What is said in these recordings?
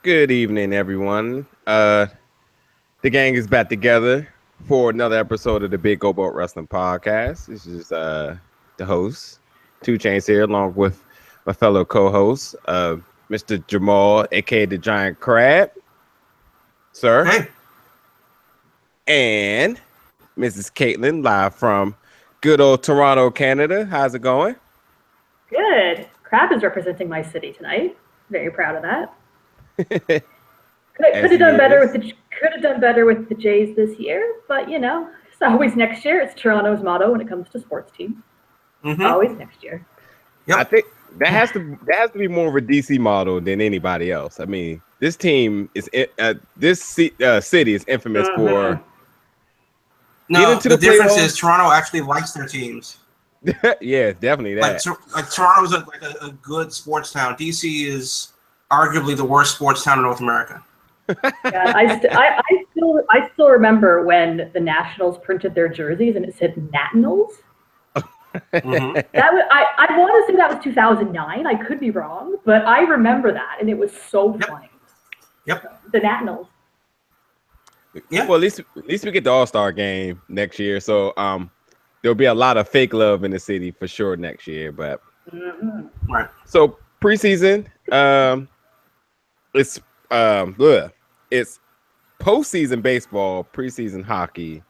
Good evening, everyone. The gang is back together for another episode of the Big Go Boat Wrestling Podcast. This is the host, 2 Chainz here, along with my fellow co-host, Mr. Jamal, aka the Giant Crab, sir. Hey. And Mrs. Caitlin, live from good old Toronto, Canada. How's it going? Good. Crab is representing my city tonight. Very proud of that. Could have done better with the Jays this year, but you know, it's always next year. It's Toronto's motto when it comes to sports teams. Mm-hmm. Always next year. Yep. I think that has to be more of a DC model than anybody else. I mean, this team is city is infamous for. No, the difference is Toronto actually likes their teams. Yeah, definitely that. Like Toronto's a good sports town. DC is arguably the worst sports town in North America. Yeah, I still remember when the Nationals printed their jerseys and it said Nationals. Mm-hmm. I want to say that was 2009. I could be wrong, but I remember that, and it was so funny. Yep. The Nationals. Yeah. Well, at least we get the All-Star game next year, so there'll be a lot of fake love in the city for sure next year. But right. So preseason, it's postseason baseball, preseason hockey.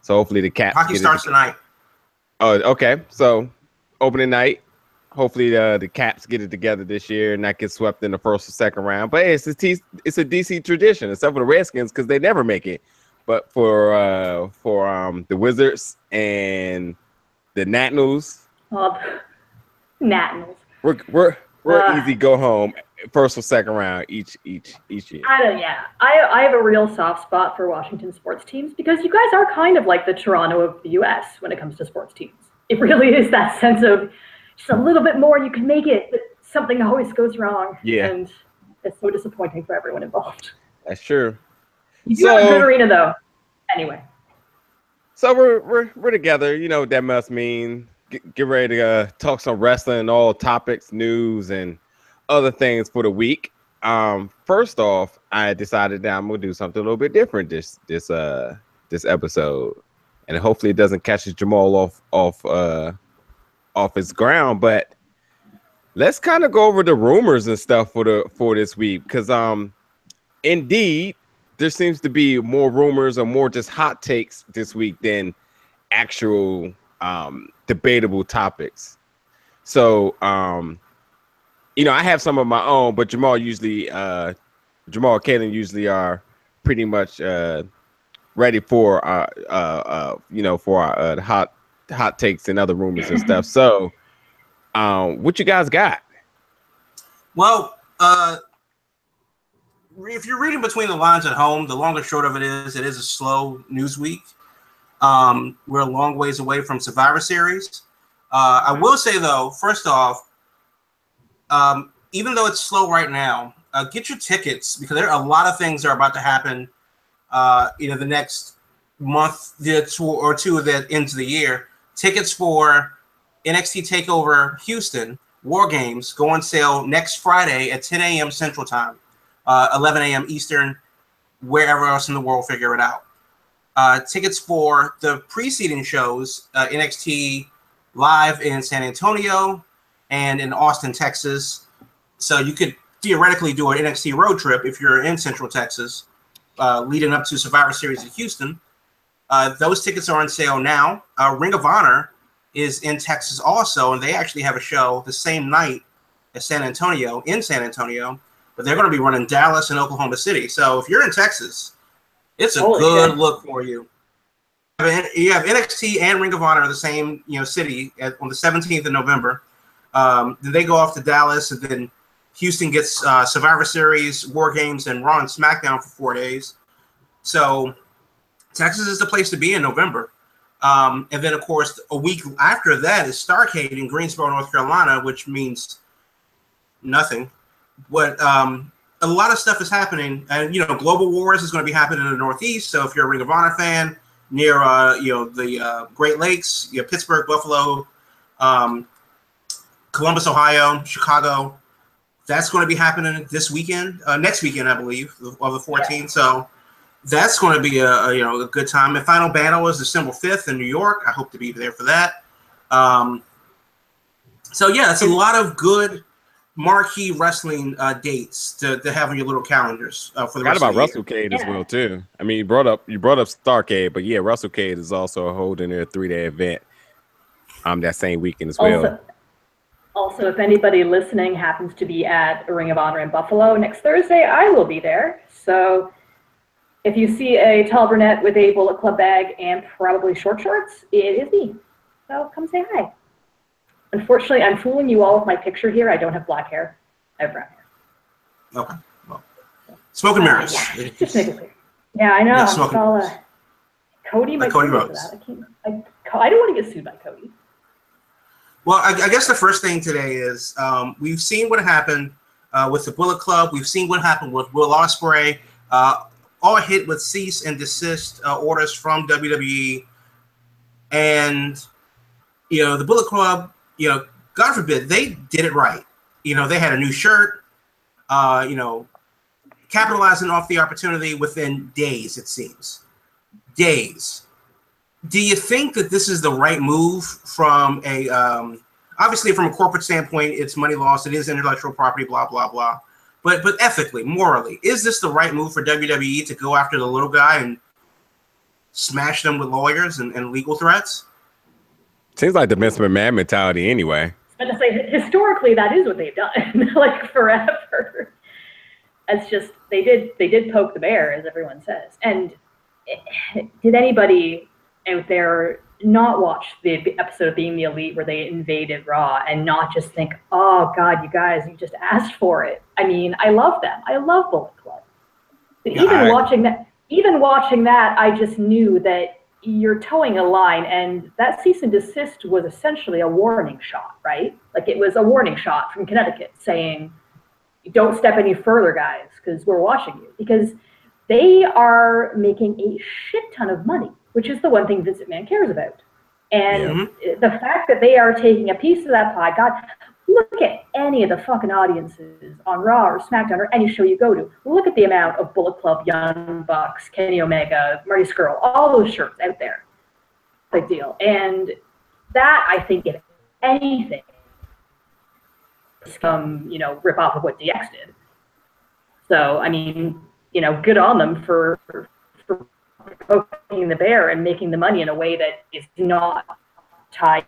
So hopefully the Caps. Hockey starts tonight. Oh, okay. So opening night. Hopefully the Caps get it together this year and not get swept in the first or second round. But hey, it's a DC tradition, except for the Redskins because they never make it. But for the Wizards and the Nationals, Nationals, we're easy go home first or second round each year. I have a real soft spot for Washington sports teams because you guys are kind of like the Toronto of the U.S. when it comes to sports teams. It really is that sense of just a little bit more, you can make it, but something always goes wrong. Yeah. And it's so disappointing for everyone involved. That's true. You do have a good arena, though. Anyway. So we're together. You know what that must mean. Get ready to talk some wrestling, all topics, news, and other things for the week. First off, I decided that I'm gonna do something a little bit different this episode, and hopefully it doesn't catch Jamal off his ground. But let's kind of go over the rumors and stuff for this week, because indeed there seems to be more rumors or more just hot takes this week than actual debatable topics. So you know, I have some of my own, but Jamal and Caitlin usually are pretty much ready for for our hot takes and other rumors and stuff. So what you guys got? Well, if you're reading between the lines at home, the long and short of it is a slow news week. We're a long ways away from Survivor Series. I will say, though, first off, even though it's slow right now, get your tickets because there are a lot of things that are about to happen the next month or two that ends the year. Tickets for NXT Takeover Houston War Games go on sale next Friday at 10 a.m. Central Time, 11 a.m. Eastern, wherever else in the world, figure it out. Tickets for the preceding shows, NXT Live in San Antonio and in Austin, Texas. So you could theoretically do an NXT road trip if you're in Central Texas, leading up to Survivor Series in Houston. Those tickets are on sale now. Ring of Honor is in Texas also, and they actually have a show the same night as San Antonio, but they're going to be running Dallas and Oklahoma City. So if you're in Texas, it's a good look for you. You have NXT and Ring of Honor in the same city on the 17th of November. Then they go off to Dallas, and then Houston gets Survivor Series, War Games, and Raw and Smackdown for 4 days. So Texas is the place to be in November. And then, of course, a week after that is Starrcade in Greensboro, North Carolina, which means nothing. But a lot of stuff is happening. And, Global Wars is going to be happening in the Northeast. So if you're a Ring of Honor fan near, the Great Lakes, Pittsburgh, Buffalo, Columbus, Ohio, Chicago, That's going to be happening this weekend, next weekend, I believe, of the 14th. Yeah. So that's going to be a good time. The final battle is December 5th in New York. I hope to be there for that. So yeah, it's a lot of good marquee wrestling dates to have on your little calendars for the rest of the year. WrestleCade as well too. I mean, you brought up Starrcade, but yeah, WrestleCade is also holding a 3-day event that same weekend as well. Also, if anybody listening happens to be at a Ring of Honor in Buffalo next Thursday, I will be there. So if you see a tall brunette with a Bullet Club bag and probably short shorts, it is me. So come say hi. Unfortunately, I'm fooling you all with my picture here. I don't have black hair. I have brown hair. Okay. Well, smoke and mirrors. Yeah, just make it clear. Yeah, I know. Yeah, Cody might Cody Rhodes. I don't want to get sued by Cody. Well, I guess the first thing today is we've seen what happened with the Bullet Club. We've seen what happened with Will Ospreay. All hit with cease and desist orders from WWE. And, the Bullet Club, God forbid, they did it right. They had a new shirt, capitalizing off the opportunity within days, it seems. Days. Do you think that this is the right move from obviously from a corporate standpoint, it's money lost, it is intellectual property, blah, blah, blah. But ethically, morally, is this the right move for WWE to go after the little guy and smash them with lawyers and legal threats? Seems like the Vince McMahon mentality anyway. I was going to say, historically, that is what they've done, like forever. It's just, they did poke the bear, as everyone says. And did anybody out there not watch the episode of Being the Elite where they invaded Raw and not just think, oh God, you guys, you just asked for it? I mean, I love them. I love Bullet Club. But even watching that, I just knew that you're towing a line, and that cease and desist was essentially a warning shot, right? Like it was a warning shot from Connecticut saying, don't step any further, guys, because we're watching you. Because they are making a shit ton of money, which is the one thing Vince McMahon cares about. And the fact that they are taking a piece of that pie, God, look at any of the fucking audiences on Raw or SmackDown or any show you go to. Look at the amount of Bullet Club, Young Bucks, Kenny Omega, Marty Scurll, all those shirts out there. Big deal. And that, I think, if anything, rip off of what DX did. So, I mean, good on them for poking the bear and making the money in a way that is not tied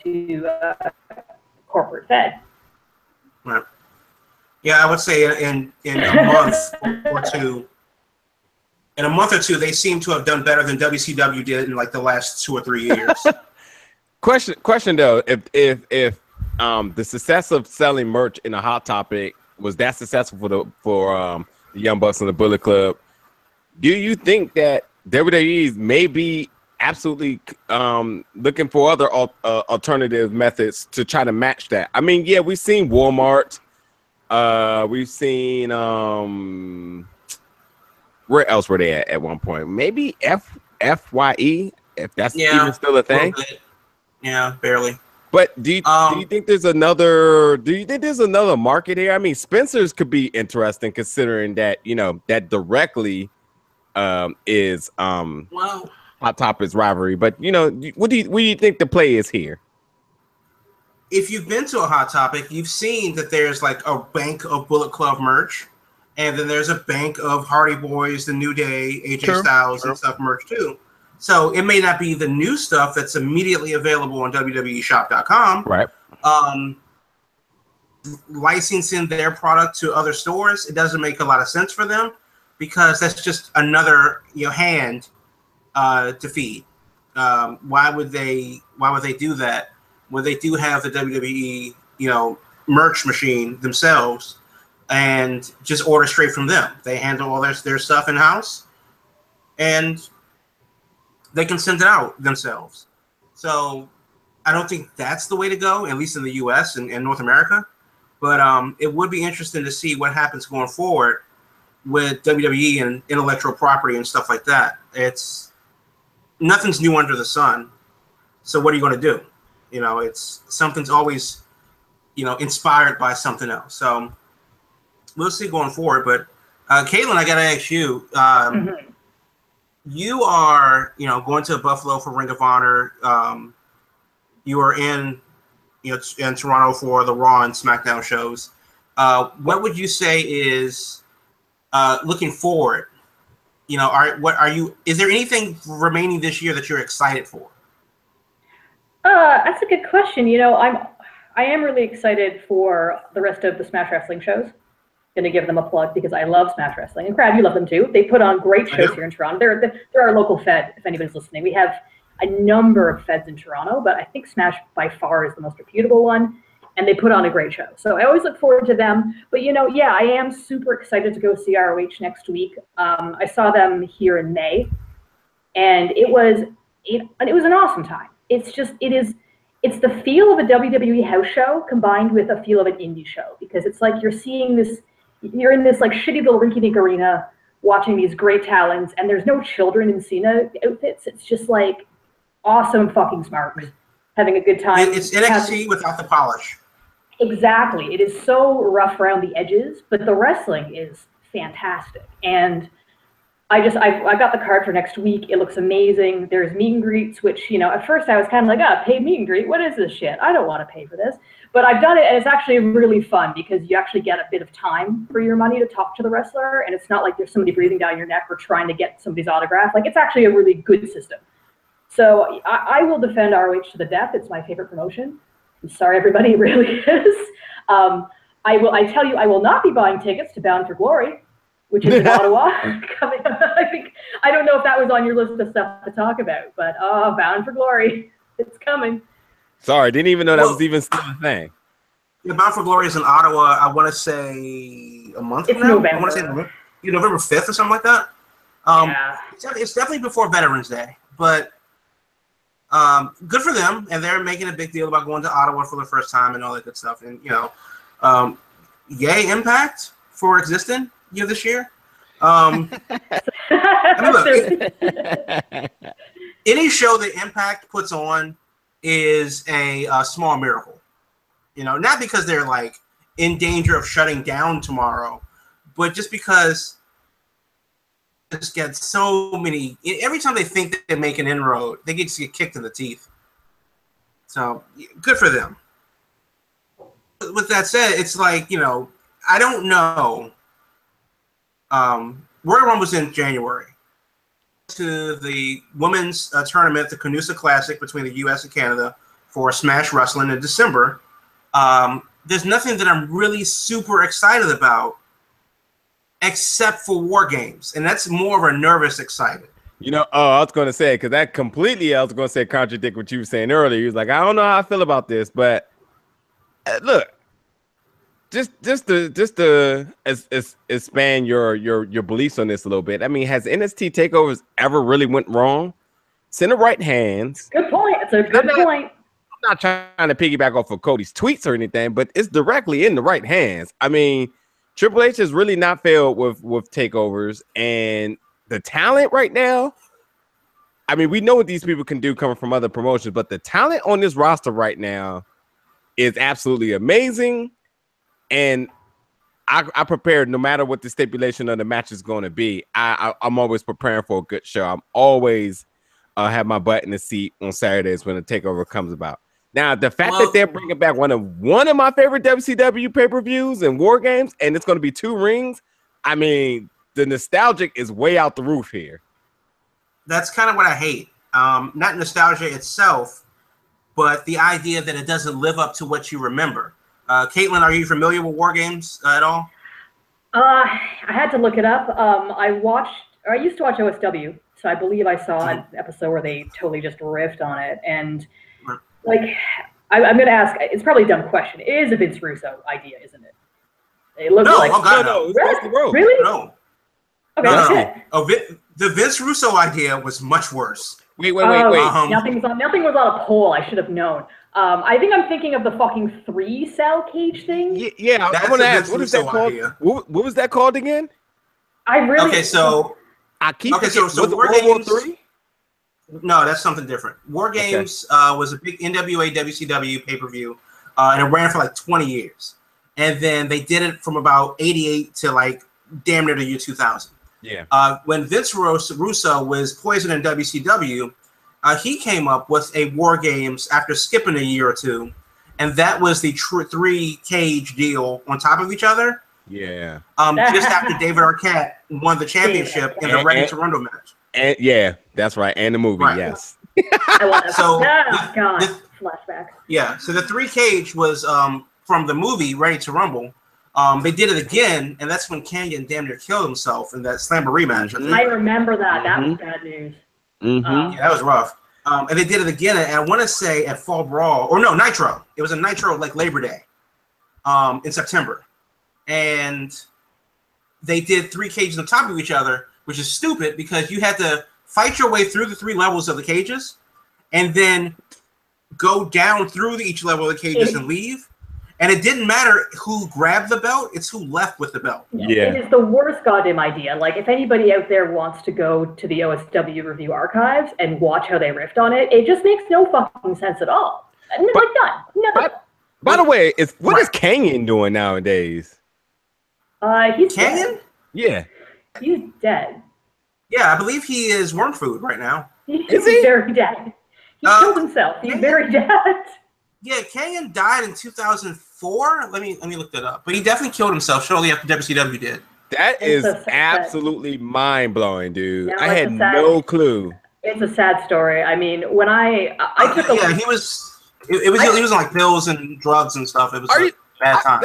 to corporate Fed. Right. Yeah, I would say in a month or two. In a month or two, they seem to have done better than WCW did in like the last 2 or 3 years. Question though, if the success of selling merch in a Hot Topic was that successful for the Young Bucks and the Bullet Club, do you think that WWE may be absolutely looking for other alternative methods to try to match that? I mean, yeah, we've seen Walmart. We've seen where else were they at one point? Maybe FYE, if that's even still a thing. Yeah, barely. But do you think there's another? Do you think there's another market here? I mean, Spencer's could be interesting considering that that directly is Hot Topic's rivalry. But what do you think the play is here? If you've been to a Hot Topic, you've seen that there's like a bank of Bullet Club merch, and then there's a bank of Hardy Boys, the New Day, AJ Styles, and stuff merch too. So it may not be the new stuff that's immediately available on WWEshop.com. Right. Licensing their product to other stores, it doesn't make a lot of sense for them because that's just another hand to feed. Why would they do that when they do have the WWE merch machine themselves and just order straight from them? They handle all their stuff in house and they can send it out themselves. So I don't think that's the way to go, at least in the US and North America. But it would be interesting to see what happens going forward with WWE and intellectual property and stuff like that. Nothing's new under the sun. So what are you going to do? It's something's always, inspired by something else. So we'll see going forward. But Caitlin, I gotta ask you. You are, going to Buffalo for Ring of Honor. You are in Toronto for the Raw and SmackDown shows. What would you say is looking forward? Is there anything remaining this year that you're excited for? That's a good question. I am really excited for the rest of the Smash Wrestling shows. Going to give them a plug because I love Smash Wrestling, and Crab, you love them too. They put on great shows here in Toronto. They're our local Fed. If anybody's listening, we have a number of Feds in Toronto, but I think Smash by far is the most reputable one, and they put on a great show. So I always look forward to them. But I am super excited to go see ROH next week. I saw them here in May, and it was an awesome time. It's the feel of a WWE house show combined with a feel of an indie show, because it's like you're in this like shitty little rinky-dink arena watching these great talents, and there's no children in Cena outfits. It's just like awesome fucking smart, having a good time. It's NXT without the polish. Exactly. It is so rough around the edges, but the wrestling is fantastic. And I got the card for next week. It looks amazing. There's meet and greets, which, at first I was kind of like, paid meet and greet. What is this shit? I don't want to pay for this. But I've done it, and it's actually really fun because you actually get a bit of time for your money to talk to the wrestler, and it's not like there's somebody breathing down your neck or trying to get somebody's autograph. Like, it's actually a really good system. So I will defend ROH to the death. It's my favorite promotion. I'm sorry, everybody, it really is. I tell you, I will not be buying tickets to Bound for Glory, which is in Ottawa. Coming up. I don't know if that was on your list of stuff to talk about, but Bound for Glory, it's coming. Sorry, didn't even know that was even still a thing. Yeah, Bound for Glory is in Ottawa. I want to say a month from now. November. I want to say November 5th or something like that. It's definitely before Veterans Day, but good for them, and they're making a big deal about going to Ottawa for the first time and all that good stuff. And yay Impact for existing this year. Look, any show that Impact puts on is a small miracle. Not because they're like in danger of shutting down tomorrow, but just because they just get so many. Every time they think that they make an inroad, they just get kicked in the teeth. So good for them. With that said, it's like, I don't know. Royal Rumble was in January. To the women's tournament, the Canusa Classic between the U.S. and Canada for Smash Wrestling in December. There's nothing that I'm really super excited about except for War Games, and that's more of a nervous excited. I was going to say, because that completely, I was going to say, contradict what you were saying earlier. You was like, I don't know how I feel about this, but look, just to expand your beliefs on this a little bit. I mean, has NXT takeovers ever really went wrong? It's in the right hands. Good point. It's a good point. I'm not trying to piggyback off of Cody's tweets or anything, but it's directly in the right hands. I mean, Triple H has really not failed with takeovers, and the talent right now. I mean, we know what these people can do coming from other promotions, but the talent on this roster right now is absolutely amazing. And I prepared no matter what the stipulation of the match is going to be. I'm always preparing for a good show. I'm always have my butt in the seat on Saturdays when the takeover comes about. Now, the fact that they're bringing back one of my favorite WCW pay-per-views and War Games, and it's going to be 2 rings. I mean, the nostalgic is way out the roof here. That's kind of what I hate. Not nostalgia itself, but the idea that it doesn't live up to what you remember. Caitlin, are you familiar with War Games at all? I had to look it up. I used to watch OSW, so I believe I saw an episode where they totally just riffed on it. And I'm going to ask, it's probably a dumb question. It is a Vince Russo idea, isn't it? It looks like no. Really? No. Okay, no. Oh, the Vince Russo idea was much worse. Wait. Nothing was on a poll. I should have known. I think I'm thinking of the fucking 3-cell cage thing. Yeah. I want to ask, what is that called? What was that called again? So War Games 3? No, that's something different. War Games was a big NWA WCW pay-per-view. and it ran for like 20 years. And then they did it from about 88 to like damn near the year 2000. Yeah. When Vince Russo was poisoned in WCW, he came up with a War Games after skipping a year or two, and that was the 3-cage deal on top of each other. Yeah. Just after David Arquette won the championship in the Ready to Rumble match. And yeah, that's right. And the movie, yes. I want to. So flashback. Yeah. So the 3-cage was from the movie Ready to Rumble. They did it again, and that's when Canyon damn near killed himself in that Slamboree match. I remember that. That was bad news. Yeah, that was rough. And they did it again, and I want to say at Fall Brawl, or no, Nitro. It was a Nitro like Labor Day in September. And they did 3 cages on top of each other, which is stupid because you had to fight your way through the 3 levels of the cages and then go down through each level of the cages and leave. And it didn't matter who grabbed the belt, it's who left with the belt. Yeah. It is the worst goddamn idea. Like, if anybody out there wants to go to the OSW review archives and watch how they riffed on it, it just makes no fucking sense at all. None. By the way, what is Canyon doing nowadays? He's Canyon? Dead. Yeah. He's dead. Yeah, I believe he is worm food right now. Is he? Very dead. He killed himself. He's very dead. Yeah, Canyon died in 2004. Let me look that up. But he definitely killed himself shortly after WCW did. That is absolutely mind blowing, dude. I had no clue. It's a sad story. I mean, when I took a he was he was on like pills and drugs and stuff. It was a bad time.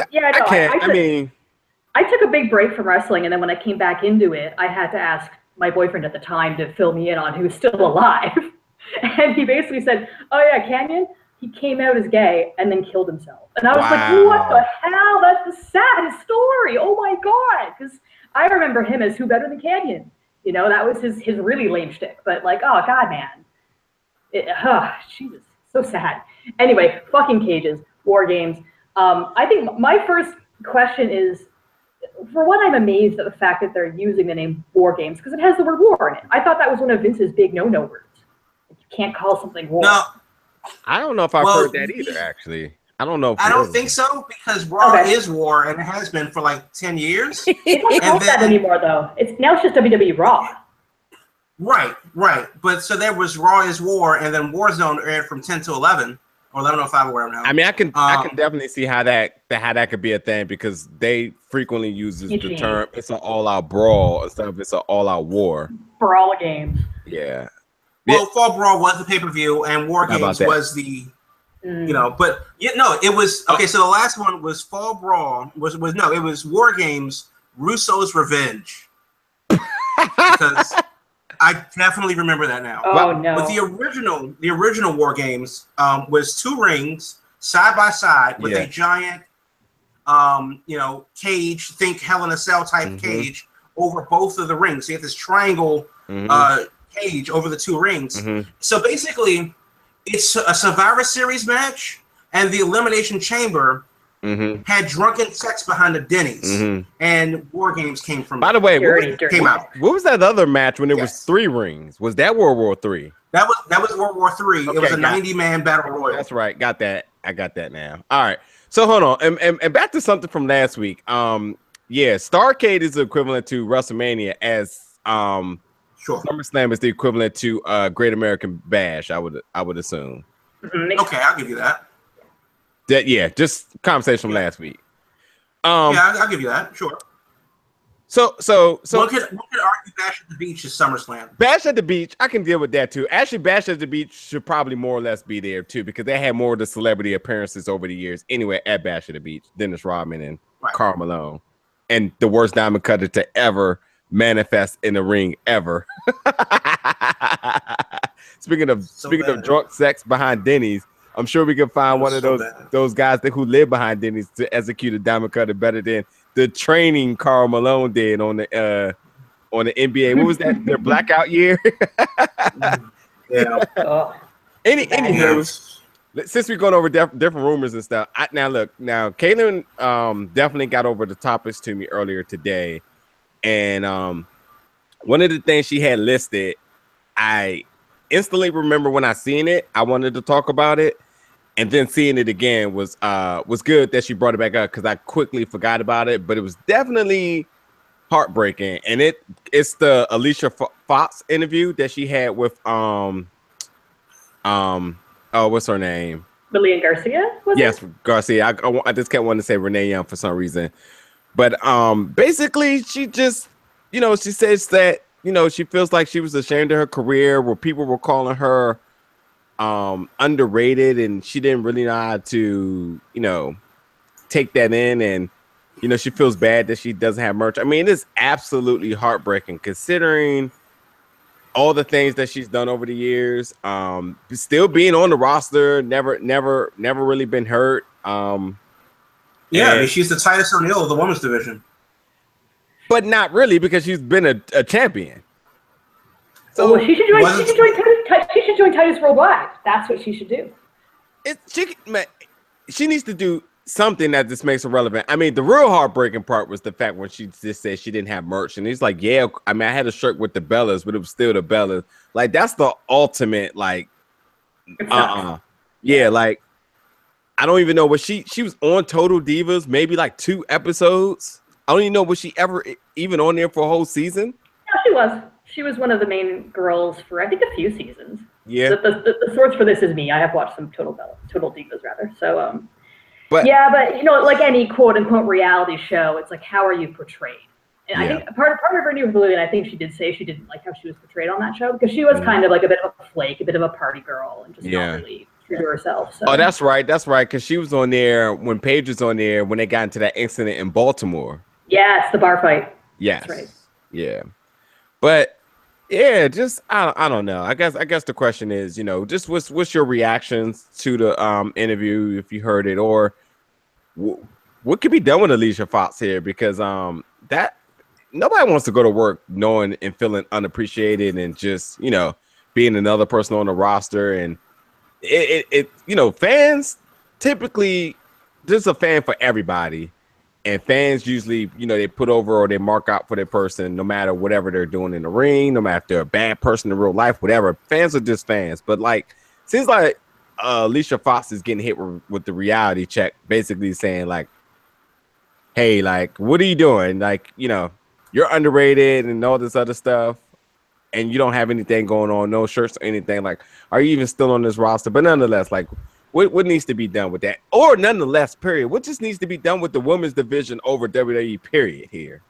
I took a big break from wrestling, and then when I came back into it, I had to ask my boyfriend at the time to fill me in on who's still alive. And he basically said, "Oh yeah, Canyon, he came out as gay and then killed himself." And I was like, "What the hell? That's the saddest story. Oh my god!" Because I remember him as who better than Canyon. You know, that was his really lame shtick. But like, oh god, man, Jesus, so sad. Anyway, fucking cages, War Games. I think my first question is, for one, I'm amazed at the fact that they're using the name War Games because it has the word war in it. I thought that was one of Vince's big no-no words. You can't call something war. No, I don't know if I've heard that either, actually. I don't know. I don't think so because Raw is war and it has been for like 10 years. They don't call that anymore, though. It's just WWE Raw. Right. But so there was Raw is War, and then Warzone aired from 10 to 11 or 11:05 or whatever now. I mean, I can definitely see how that could be a thing because they frequently use the term it's an all-out brawl instead of it's an all-out war. Brawl game. Yeah. Well, Fall Brawl was the pay-per-view, and War Games was the. But it was okay. So the last one was Fall Brawl. It was War Games, Russo's Revenge. Because I definitely remember that now. Oh no! But the original War Games was 2 rings side by side with a giant, cage. Think Hell in a Cell type cage over both of the rings. So you have this triangle cage over the 2 rings. So basically. It's a Survivor Series match, and the Elimination Chamber had drunken sex behind the Denny's, and War Games came from. By the way, what was that other match when it was 3 rings? Was that World War III? That was World War III. Okay, it was a 90-man battle royal. That's right. Got that. I got that now. All right. So hold on, and back to something from last week. Starrcade is equivalent to WrestleMania as Sure. SummerSlam is the equivalent to Great American Bash, I would assume. Okay, I'll give you that. Just conversation from last week. I'll give you that. Sure. So one could argue Bash at the Beach is SummerSlam. Bash at the Beach, I can deal with that too. Actually, Bash at the Beach should probably more or less be there too because they had more of the celebrity appearances over the years. Anyway, at Bash at the Beach, Dennis Rodman and Karl Malone, and the worst diamond cutter to ever manifest in the ring ever. Speaking of drunk sex behind Denny's, I'm sure we can find one of those guys who live behind Denny's to execute a diamond cutter better than the training Karl Malone did on the NBA. What was that? Their blackout year. Anywho, since we're going over different rumors and stuff, now Caitlin definitely got over the topics to me earlier today. And one of the things she had listed, I instantly remember when I seen it, I wanted to talk about it. and then seeing it again was good that she brought it back up because I quickly forgot about it. But it was definitely heartbreaking, and it's the Alicia Fox interview that she had with what's her name? Lillian Garcia? Yes, Garcia. I just kept wanting to say Renee Young for some reason. But basically she just, she says that, she feels like she was ashamed of her career where people were calling her underrated, and she didn't really know how to, take that in, and she feels bad that she doesn't have merch. I mean, it's absolutely heartbreaking considering all the things that she's done over the years. Still being on the roster, never really been hurt. Yeah, I mean, she's the Titus O'Neil of the women's division. But not really, because she's been a champion. So well, she should join Titus Worldwide. That's what she should do. She needs to do something that just makes her relevant. I mean, the real heartbreaking part was the fact when she just said she didn't have merch, and he's like, "Yeah, I mean, I had a shirt with the Bellas, but it was still the Bellas." Like, that's the ultimate, like, yeah, like, I don't even know what she was on Total Divas, maybe like 2 episodes. I don't even know was she ever even on there for a whole season. No, she was. She was one of the main girls for I think a few seasons. Yeah. The source for this is me. I have watched some Total Divas rather. So but like any quote unquote reality show, it's like how are you portrayed? And I think part of her interview with Lillian, I think she did say she didn't like how she was portrayed on that show because she was kind of like a bit of a flake, a bit of a party girl, and just not really true to herself. So. Oh, that's right, because she was on there when Paige was on there when they got into that incident in Baltimore. Yes, the bar fight. Yes, that's right. Yeah, but yeah, just I don't know. I guess the question is, just what's your reactions to the interview if you heard it, or what could be done with Alicia Fox here, because that nobody wants to go to work knowing and feeling unappreciated and just being another person on the roster, and it fans typically, there's a fan for everybody, and fans usually they put over or they mark out for their person no matter whatever they're doing in the ring, no matter if they're a bad person in real life, whatever. Fans are just fans. But like, seems like Alicia Fox is getting hit with the reality check, basically saying like, hey, like, what are you doing? Like, you're underrated and all this other stuff, and you don't have anything going on, no shirts or anything. Like, are you even still on this roster? But nonetheless, like, what needs to be done with that? Or nonetheless, period, what just needs to be done with the women's division over WWE, period, here?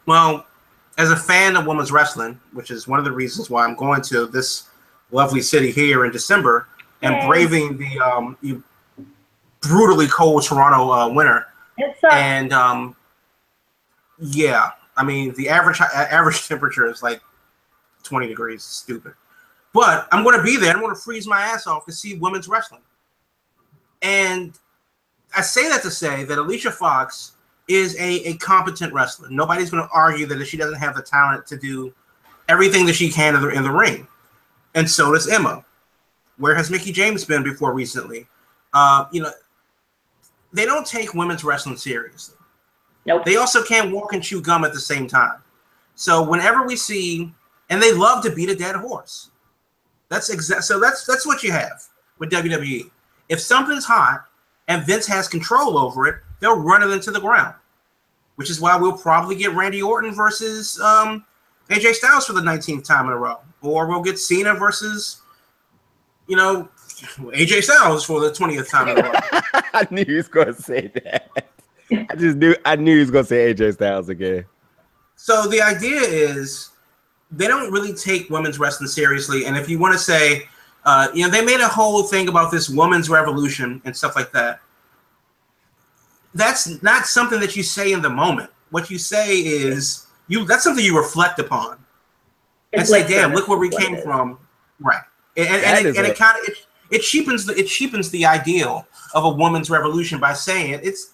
Well, as a fan of women's wrestling, which is one of the reasons why I'm going to this lovely city here in December and braving the brutally cold Toronto winter. And yeah, I mean, the average temperature is like 20 degrees. Stupid. But I'm going to be there. I'm going to freeze my ass off to see women's wrestling. And I say that to say that Alicia Fox is a competent wrestler. Nobody's going to argue that she doesn't have the talent to do everything that she can in the ring. And so does Emma. Where has Mickie James been before recently? They don't take women's wrestling seriously. Nope. They also can't walk and chew gum at the same time. So whenever we see, and they love to beat a dead horse. That's what you have with WWE. If something's hot and Vince has control over it, they'll run it into the ground. Which is why we'll probably get Randy Orton versus AJ Styles for the 19th time in a row. Or we'll get Cena versus, AJ Styles for the 20th time in a row. I knew he was going to say that. I knew he was going to say AJ Styles again. So the idea is they don't really take women's wrestling seriously. And if you want to say, they made a whole thing about this women's revolution and stuff like that. That's not something that you say in the moment. What you say is that's something you reflect upon. And say, damn, look where we came from. Right. And it kind of it cheapens the ideal of a woman's revolution by saying it's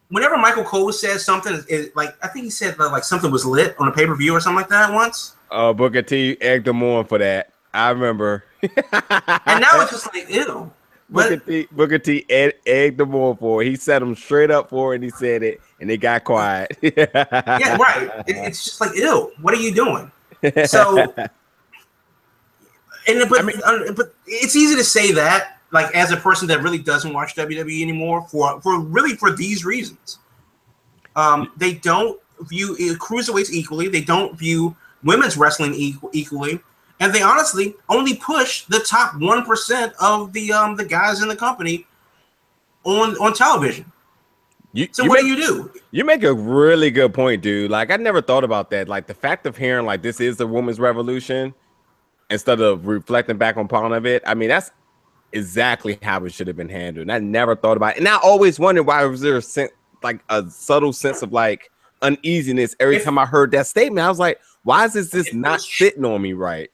whenever Michael Cole says something, like I think he said like something was lit on a pay-per-view or something like that once. Oh, Booker T egged him on for that. I remember. And now it's just like, ew. Booker T egged him on for it. He set him straight up for it, and he said it, and they got quiet. Yeah, right. It's just like, ew, what are you doing? So, But it's easy to say that, like, as a person that really doesn't watch WWE anymore, for these reasons. They don't view cruiserweights equally. They don't view women's wrestling equally, and they honestly only push the top 1% of the guys in the company on television. What do? You make a really good point, dude. Like, I never thought about that. Like, the fact of hearing like this is the women's revolution instead of reflecting back on part of it. I mean, that's exactly how it should have been handled. And I never thought about it. And I always wondered why was there a subtle sense of like uneasiness every time I heard that statement. I was like, why is this not sitting on me right?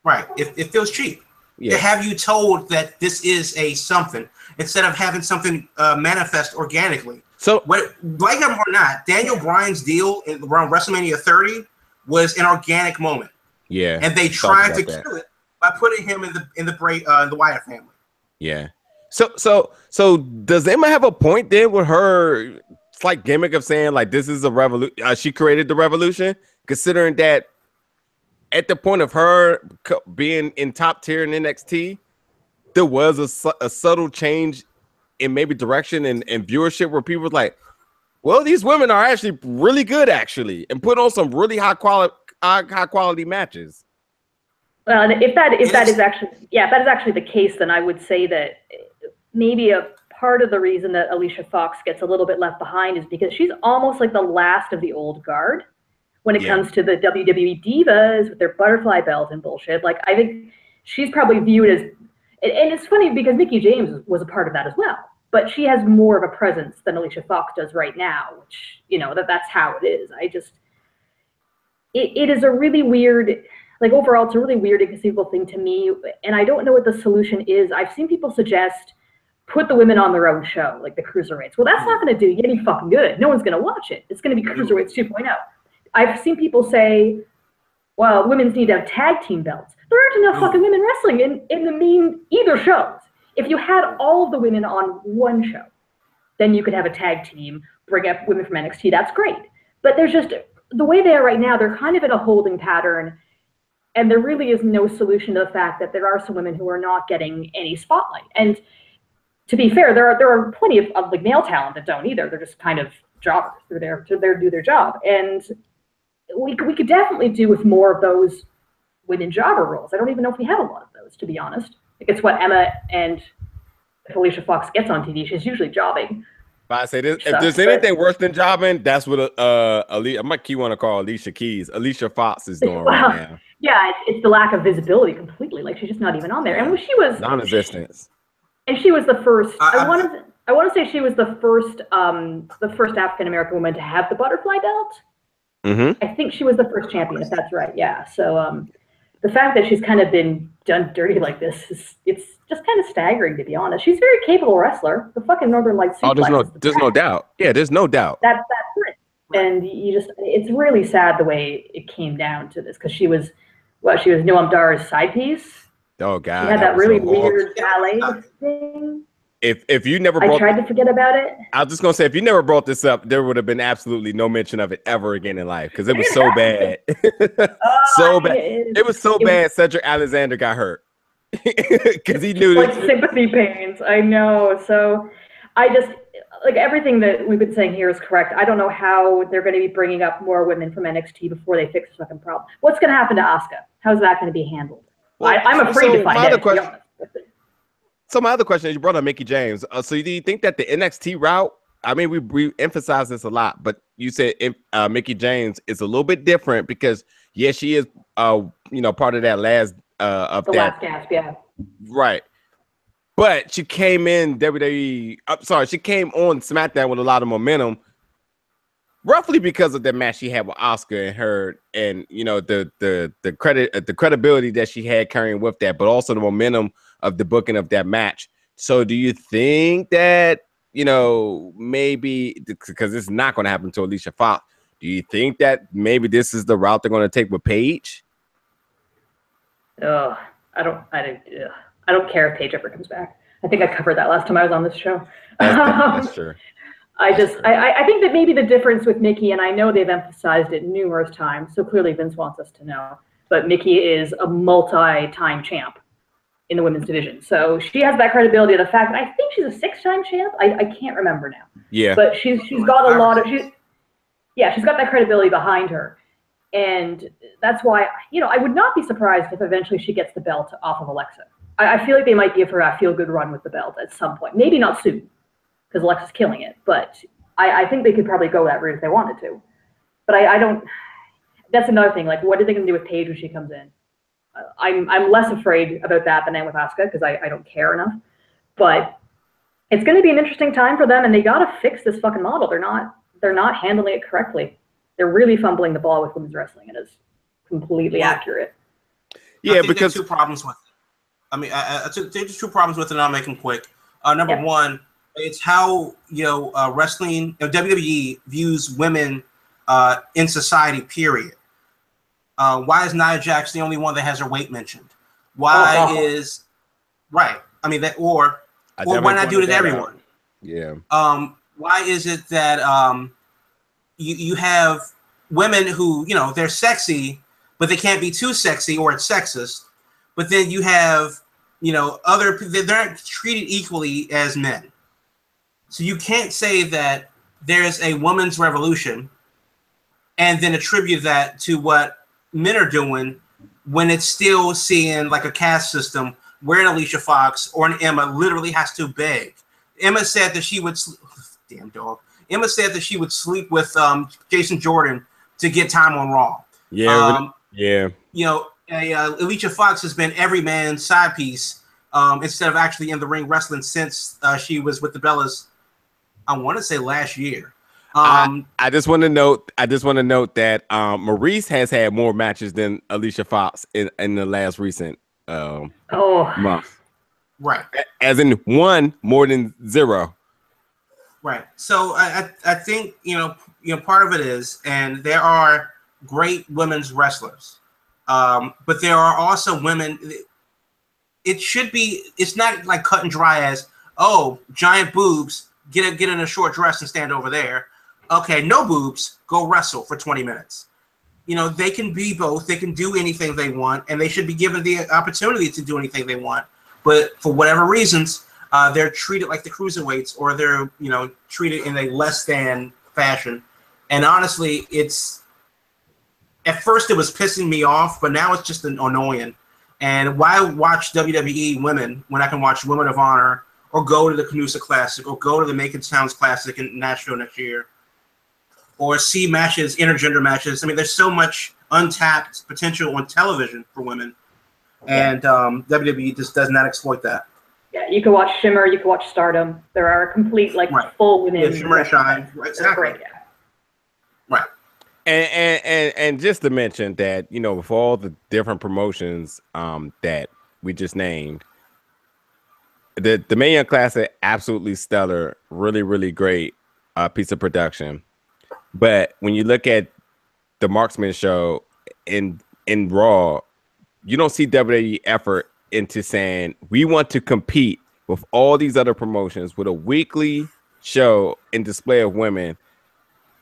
Right. It feels cheap. Yeah. To have you told that this is a something instead of having something manifest organically. So, like him or not, Daniel Bryan's deal around WrestleMania 30 was an organic moment. Yeah, and they tried to kill it by putting him in the Wyatt family. Yeah. So does Emma have a point then with her slight gimmick of saying like this is a revolution? She created the revolution, considering that at the point of her being in top tier in NXT, there was a subtle change in maybe direction and viewership where people were like, well, these women are actually really good, actually, and put on some really high quality matches. Well, if that is actually the case, then I would say that maybe a part of the reason that Alicia Fox gets a little bit left behind is because she's almost like the last of the old guard when it comes to the WWE divas with their butterfly belt and bullshit. Like, I think she's probably viewed as, and it's funny because Mickie James was a part of that as well, but she has more of a presence than Alicia Fox does right now, which, you know, that's how it is. It is a really weird, like, overall, it's a really weird, inconceivable thing to me, and I don't know what the solution is. I've seen people suggest put the women on their own show, like the Cruiserweights. Well, that's not going to do you any fucking good. No one's going to watch it. It's going to be Cruiserweights 2.0. I've seen people say, well, women's need to have tag team belts. There aren't enough fucking women wrestling in the main either shows. If you had all of the women on one show, then you could have a tag team, bring up women from NXT. That's great. But there's just, the way they are right now, they're kind of in a holding pattern, and there really is no solution to the fact that there are some women who are not getting any spotlight. And to be fair, there are plenty of like male talent that don't either. They're just kind of jobbers. They're there to do their job. And we could definitely do with more of those women jobber roles. I don't even know if we have a lot of those, to be honest. Like, it's what Emma and Alicia Fox gets on TV. She's usually jobbing. But I say this, if there's anything worse than jobbing, that's what I might want to call Alicia Keys. Alicia Fox is doing right now. Yeah, it's the lack of visibility completely. Like, she's just not even on there. And when she was non-existence. And she was the first. I want to say she was the first African American woman to have the butterfly belt. Mm-hmm. I think she was the first champion, if that's right. Yeah. So the fact that she's kind of been done dirty like this it's just kind of staggering, to be honest. She's a very capable wrestler. The fucking Northern Lights suplex. Oh, there's no doubt. Yeah, there's no doubt. That's it. And it's really sad the way it came down to this, because she was Noam Dar's side piece. Oh God, she had that really weird ballet thing. If you never I tried to forget about it. I was just gonna say, if you never brought this up, there would have been absolutely no mention of it ever again in life, because it was so bad. So bad. It was so bad. Cedric Alexander got hurt because he knew like sympathy pains. I know. So I just, like, everything that we've been saying here is correct. I don't know how they're going to be bringing up more women from NXT before they fix this fucking problem. What's going to happen to Asuka? How's that going to be handled? Well, I'm afraid to find out. So my other question is, you brought up Mickie James. So do you think that the NXT route, I mean, we emphasize this a lot, but you said Mickie James is a little bit different because, yes, she is, part of that last last gasp, yeah. Right. But she came in WWE, she came on SmackDown with a lot of momentum, roughly because of the match she had with Asuka and her, and the credibility that she had carrying with that, but also the momentum of the booking of that match. So do you think that, maybe, because it's not going to happen to Alicia Fox, do you think that maybe this is the route they're going to take with Paige? I don't care if Paige ever comes back. I think I covered that last time I was on this show. That's true. I think that maybe the difference with Mickie, and I know they've emphasized it numerous times, so clearly Vince wants us to know, but Mickie is a multi-time champ in the women's division. So she has that credibility of the fact that I think she's a 6-time champ. I can't remember now. Yeah. But she's got a lot of she's got that credibility behind her. And that's why, I would not be surprised if eventually she gets the belt off of Alexa. I feel like they might give her a feel-good run with the belt at some point. Maybe not soon, because Alexa's killing it. But I think they could probably go that route if they wanted to. But I don't. That's another thing. Like, what are they going to do with Paige when she comes in? I'm less afraid about that than I am with Asuka, because I don't care enough. But it's going to be an interesting time for them, and they got to fix this fucking model. They're not handling it correctly. They're really fumbling the ball with women's wrestling. It is completely accurate. Yeah, because there's two problems with it. I mean, there's two problems with it, and I'll make them quick. Number one, it's how wrestling, WWE views women in society. Period. Why is Nia Jax the only one that has her weight mentioned? Why is right? I mean that, or why not do it to everyone? Yeah. Why is it that you have women who they're sexy, but they can't be too sexy or it's sexist? But then you have they're not treated equally as men. So you can't say that there's a women's revolution and then attribute that to what men are doing when it's still seeing like a caste system where an Alicia Fox or an Emma literally has to beg. Emma said that she would damn dog. Emma said that she would sleep with Jason Jordan to get time on Raw. Yeah. Alicia Fox has been every man's side piece instead of actually in the ring wrestling since she was with the Bellas. I want to say last year. I just want to note that Maurice has had more matches than Alicia Fox in the last recent month. Right. As in one more than 0. Right. So I think part of it is, and there are great women's wrestlers, but there are also women. It's not like cut and dry as giant boobs, get in a short dress and stand over there. Okay, no boobs, go wrestle for 20 minutes. They can be both. They can do anything they want, and they should be given the opportunity to do anything they want. But for whatever reasons, they're treated like the cruiserweights, or they're treated in a less than fashion. And honestly, at first it was pissing me off, but now it's just annoying. And why watch WWE women when I can watch Women of Honor, or go to the Canusa Classic, or go to the Macon Towns Classic in Nashville next year, or see matches, intergender matches. I mean, there's so much untapped potential on television for women, and WWE just does not exploit that. Yeah, you can watch Shimmer, you can watch Stardom. There are complete full women. Yeah, Shimmer and Shine. Right, exactly. Great, yeah. Right. And just to mention that, for all the different promotions that we just named, the Mae Young Classic, absolutely stellar, really, really great piece of production. But when you look at the Marksman show in Raw, you don't see WWE effort into saying we want to compete with all these other promotions with a weekly show and display of women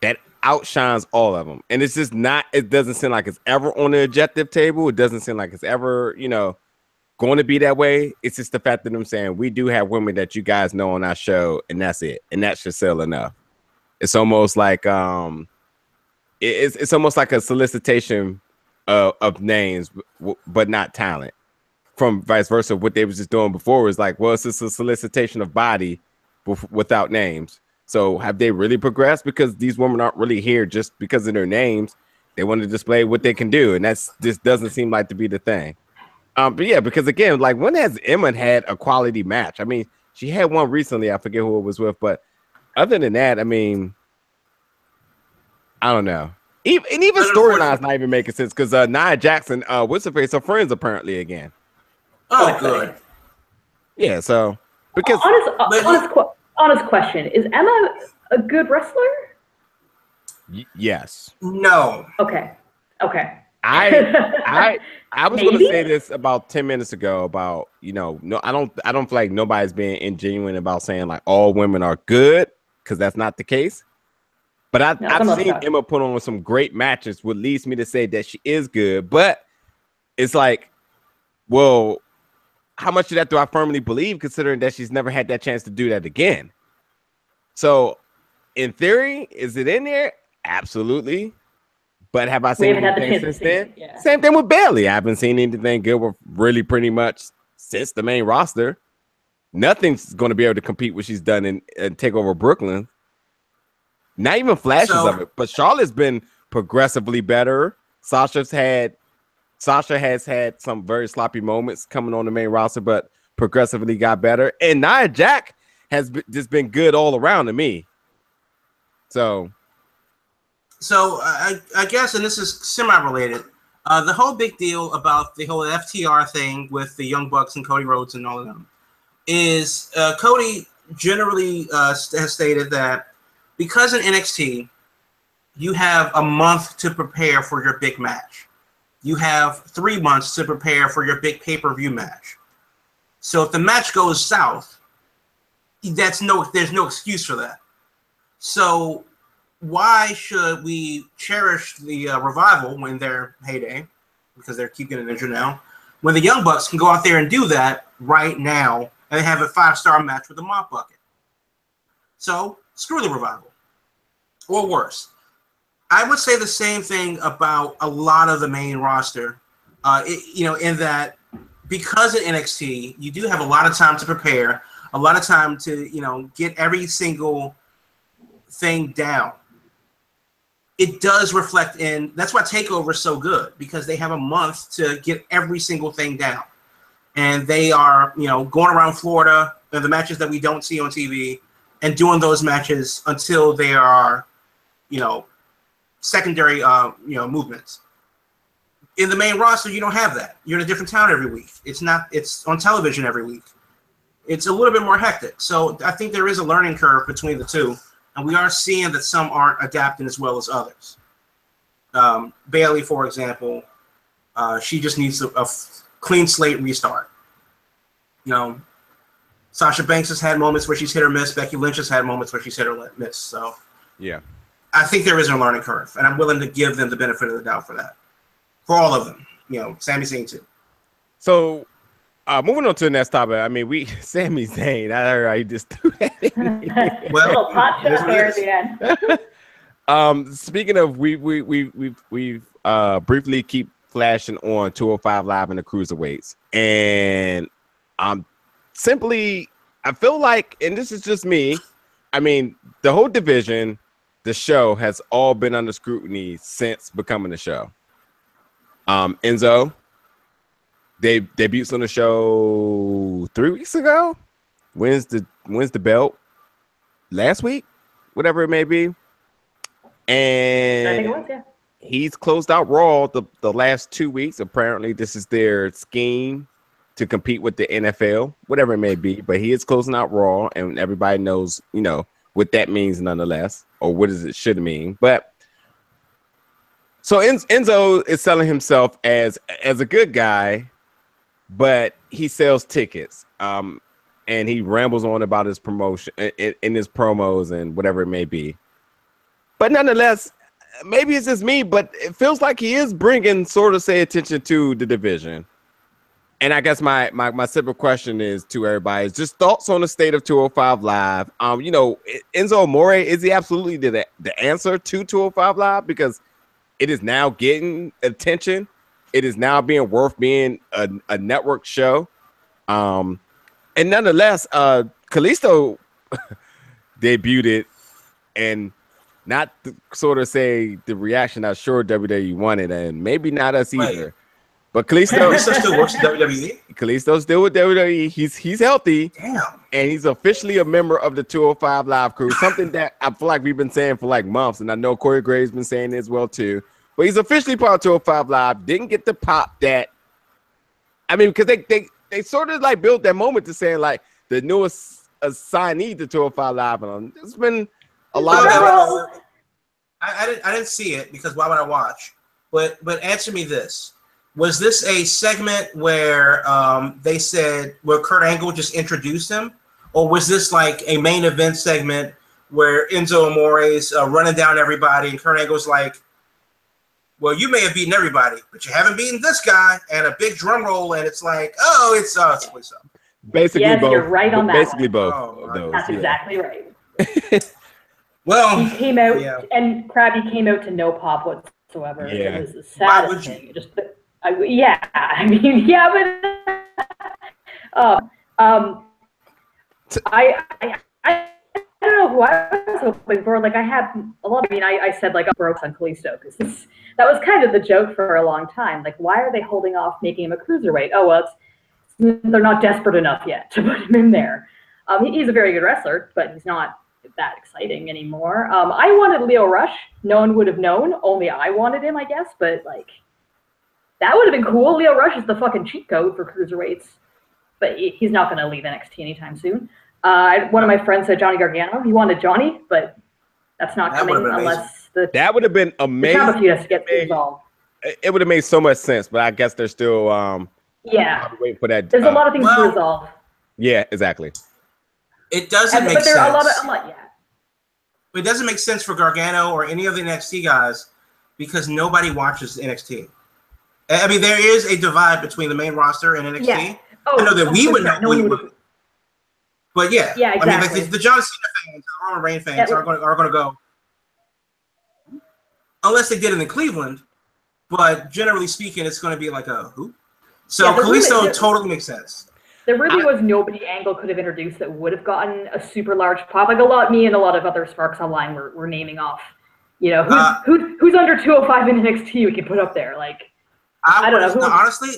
that outshines all of them. And it's just not, it doesn't seem like it's ever on the objective table. It doesn't seem like it's ever, going to be that way. It's just the fact that I'm saying we do have women that you guys know on our show, and that's it. And that should sell enough. It's almost like it's almost like a solicitation of names, but not talent. From vice versa, what they was just doing before was like, well, it's just a solicitation of body without names. So have they really progressed? Because these women aren't really here just because of their names. They want to display what they can do, and this doesn't seem like to be the thing. But yeah, because again, like, when has Emma had a quality match? I mean, she had one recently. I forget who it was with, but other than that, I mean, I don't know. Even storylines not even making sense, because Nia Jackson, what's her face? Her friends apparently again. Oh, good. Yeah. So because honest question: is Emma a good wrestler? Yes. No. Okay. I was going to say this about 10 minutes ago about, no, I don't feel like nobody's being ingenuine about saying like all women are good, because that's not the case. But I've seen Emma put on some great matches, which leads me to say that she is good. But it's like, well, how much of that do I firmly believe, considering that she's never had that chance to do that again? So, in theory, is it in there? Absolutely. But have I seen anything since then? Yeah. Same thing with Bayley. I haven't seen anything good with really pretty much since the main roster. Nothing's going to be able to compete what she's done in TakeOver Brooklyn. Not even flashes of it. But Charlotte's been progressively better. Sasha has had some very sloppy moments coming on the main roster, but progressively got better. And Nia Jax has just been good all around to me. So I guess, and this is semi-related, the whole big deal about the whole FTR thing with the Young Bucks and Cody Rhodes and all of them is Cody generally has stated that because in NXT, you have a month to prepare for your big match. You have 3 months to prepare for your big pay-per-view match. So if the match goes south, there's no excuse for that. So why should we cherish the Revival when they're heyday, because they're keep getting injured now, when the Young Bucks can go out there and do that right now and have a 5-star match with the mop bucket? So screw the Revival, or worse. I would say the same thing about a lot of the main roster, in that because in NXT, you do have a lot of time to prepare, a lot of time to, get every single thing down. It does reflect in, that's why TakeOver is so good, because they have a month to get every single thing down. And they are, going around Florida, the matches that we don't see on TV, and doing those matches until they are, secondary, movements. In the main roster, you don't have that. You're in a different town every week. It's on television every week. It's a little bit more hectic. So I think there is a learning curve between the two, and we are seeing that some aren't adapting as well as others. Bayley, for example, she just needs a clean slate restart. Sasha Banks has had moments where she's hit or miss. Becky Lynch has had moments where she's hit or miss. So yeah. I think there is a learning curve, and I'm willing to give them the benefit of the doubt for that. For all of them. Sami Zayn too. So, moving on to the next topic. I mean, Sami Zayn, I heard he just threw that in. Well, hot shot there at the end. Speaking of, we've briefly keep flashing on 205 Live and the Cruiserweights. And I feel like, and this is just me, I mean, the whole division, the show has all been under scrutiny since becoming the show. Enzo, they debuts on the show 3 weeks ago. Wins the belt last week, whatever it may be. And I think it was, yeah. He's closed out Raw the last 2 weeks. Apparently, this is their scheme to compete with the NFL, whatever it may be. But he is closing out Raw, and everybody knows, what that means nonetheless, or what does it should mean. But so Enzo is selling himself as a good guy, but he sells tickets. And he rambles on about his promotion in his promos and whatever it may be. But nonetheless, maybe it's just me, but it feels like he is bringing attention to the division. And I guess my simple question is to everybody is just thoughts on the state of 205 Live. Enzo Amore, is he absolutely the answer to 205 Live? Because it is now getting attention. It is now being worth being a network show. And nonetheless, Kalisto debuted it, and not to say the reaction I'm sure WWE wanted, and maybe not us either. Right. But Kalisto still works at WWE. Kalisto's still with WWE. He's healthy. Damn. And he's officially a member of the 205 Live crew. Something that I feel like we've been saying for like months, and I know Corey Graves been saying it as well too. But he's officially part of 205 Live. Didn't get the pop that. I mean, because they sort of like built that moment to saying like the newest assignee to 205 Live, and it's been a lot of. I didn't see it because why would I watch? But answer me this. Was this a segment where they said where Kurt Angle just introduced him, or was this like a main event segment where Enzo Amore's running down everybody and Kurt Angle's like, well, you may have beaten everybody, but you haven't beaten this guy, and a big drum roll, and it's like, oh, it's Kalisto. Basically, yes, both. You're right on that. Basically, one. both. Oh, those, that's exactly right. Well, he came out, and Krabby came out to no pop whatsoever. Yeah. It was the saddest thing. I mean, yeah, but I don't know who I was hoping for. Like, I had a lot. I mean, I said like broke on Kalisto because that was kind of the joke for a long time. Like, why are they holding off making him a cruiserweight? Oh well, they're not desperate enough yet to put him in there. He's a very good wrestler, but he's not that exciting anymore. I wanted Lio Rush. No one would have known. Only I wanted him, I guess. But like, that would have been cool. Lio Rush is the fucking cheat code for cruiserweights, but he's not going to leave NXT anytime soon. One of my friends said Johnny Gargano. He wanted Johnny, but that's not coming unless that would have been amazing. The has to get resolved. It would have made so much sense, but I guess they're still waiting for that. There's a lot of things to resolve. Yeah, exactly. It doesn't make sense. But there are a lot of It doesn't make sense for Gargano or any of the NXT guys because nobody watches NXT. I mean, there is a divide between the main roster and NXT. Yeah. I know that we would know. But yeah, exactly. I mean, like the John Cena fans, the Roman Reigns fans are going to go, unless they did it in Cleveland. But generally speaking, it's going to be like a who. So Kalisto totally makes sense. There really was nobody Angle could have introduced that would have gotten a super large pop. Like me and a lot of other Sparks Online were naming off. You know, who's under 205 in NXT we can put up there? Like, I don't know. Honestly,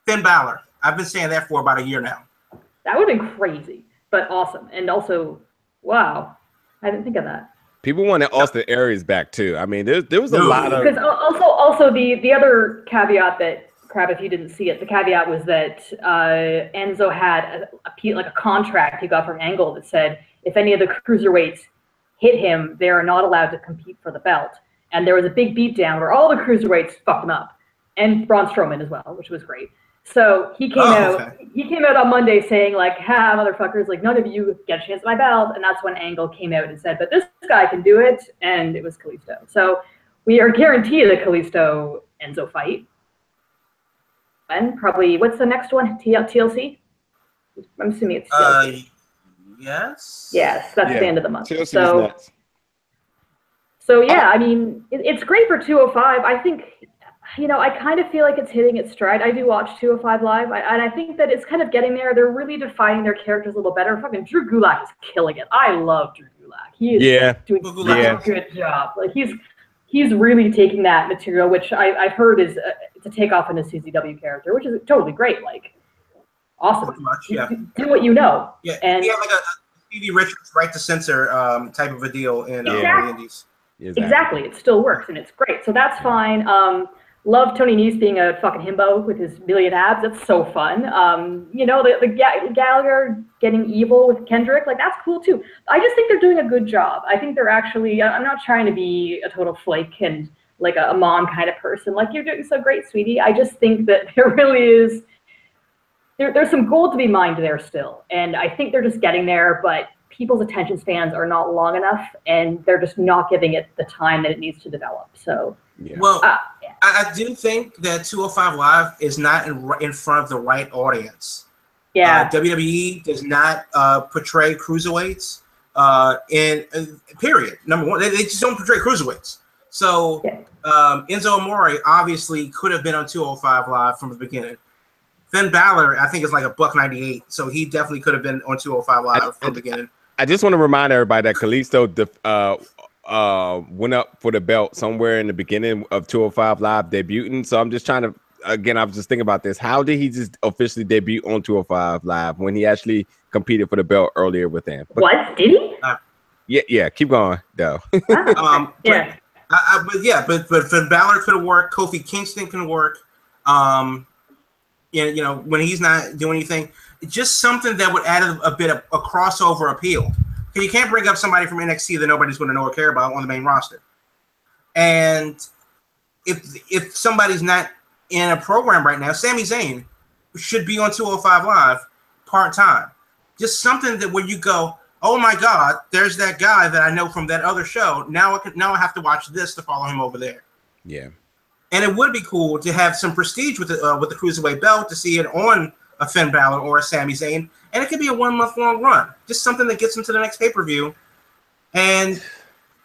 Finn Balor. I've been saying that for about a year now. That would have been crazy, but awesome. And also, wow, I didn't think of that. People wanted Austin Aries back too. I mean, there was a lot of. Because also the other caveat that, Crab, if you didn't see it, the caveat was that Enzo had a contract he got from Angle that said if any of the cruiserweights hit him, they are not allowed to compete for the belt. And there was a big beatdown where all the cruiserweights fucked him up, and Braun Strowman as well, which was great. So he came out. He came out on Monday saying like, "Ha, motherfuckers! Like none of you get a chance at my belt." And that's when Angle came out and said, "But this guy can do it," and it was Kalisto. So we are guaranteed a Kalisto Enzo fight. And probably what's the next one? TLC. I'm assuming it's TLC. Yes. Yes, that's the end of the month. TLC so yeah, I mean, it's great for 205. I think. I kind of feel like it's hitting its stride. I do watch 205 Live, and I think that it's kind of getting there. They're really defining their characters a little better. Fucking Drew Gulak is killing it. I love Drew Gulak. He is doing a good job. Like he's really taking that material, which I've heard is it's a takeoff in a CZW character, which is totally great. Like, awesome. Pretty much, yeah. Do what you know. Yeah, and he had like a Stevie Richards right to censor type of a deal in the Indies. Exactly. It still works, and it's great. So that's fine. Love Tony Nese being a fucking himbo with his million abs. That's so fun. The Gallagher getting evil with Kendrick, like that's cool too. I just think they're doing a good job. I think they're actually. I'm not trying to be a total flake and like a mom kind of person. Like you're doing so great, sweetie. I just think that there really is. There's some gold to be mined there still, and I think they're just getting there. But people's attention spans are not long enough, and they're just not giving it the time that it needs to develop. So. Yeah. Well, I do think that 205 Live is not in front of the right audience. Yeah. WWE does not portray cruiserweights in period. Number one, they just don't portray cruiserweights. So Enzo Amore obviously could have been on 205 Live from the beginning. Finn Balor, I think, is like $1.98, so he definitely could have been on 205 Live from the beginning. I just want to remind everybody that Kalisto went up for the belt somewhere in the beginning of 205 Live debuting. So I'm just trying to, again, I was just thinking about this. How did he just officially debut on 205 Live when he actually competed for the belt earlier with him? What? Did he? Yeah. Keep going, though. But Finn Balor could have worked. Kofi Kingston can work. When he's not doing anything, just something that would add a bit of a crossover appeal. You can't bring up somebody from NXT that nobody's going to know or care about on the main roster. And if somebody's not in a program right now, Sami Zayn should be on 205 Live part-time. Just something that where you go, oh my God, there's that guy that I know from that other show. Now I have to watch this to follow him over there. Yeah. And it would be cool to have some prestige with the Cruiserweight belt, to see it on a Finn Balor or a Sami Zayn. And it could be a 1 month long run. Just something that gets them to the next pay-per-view. And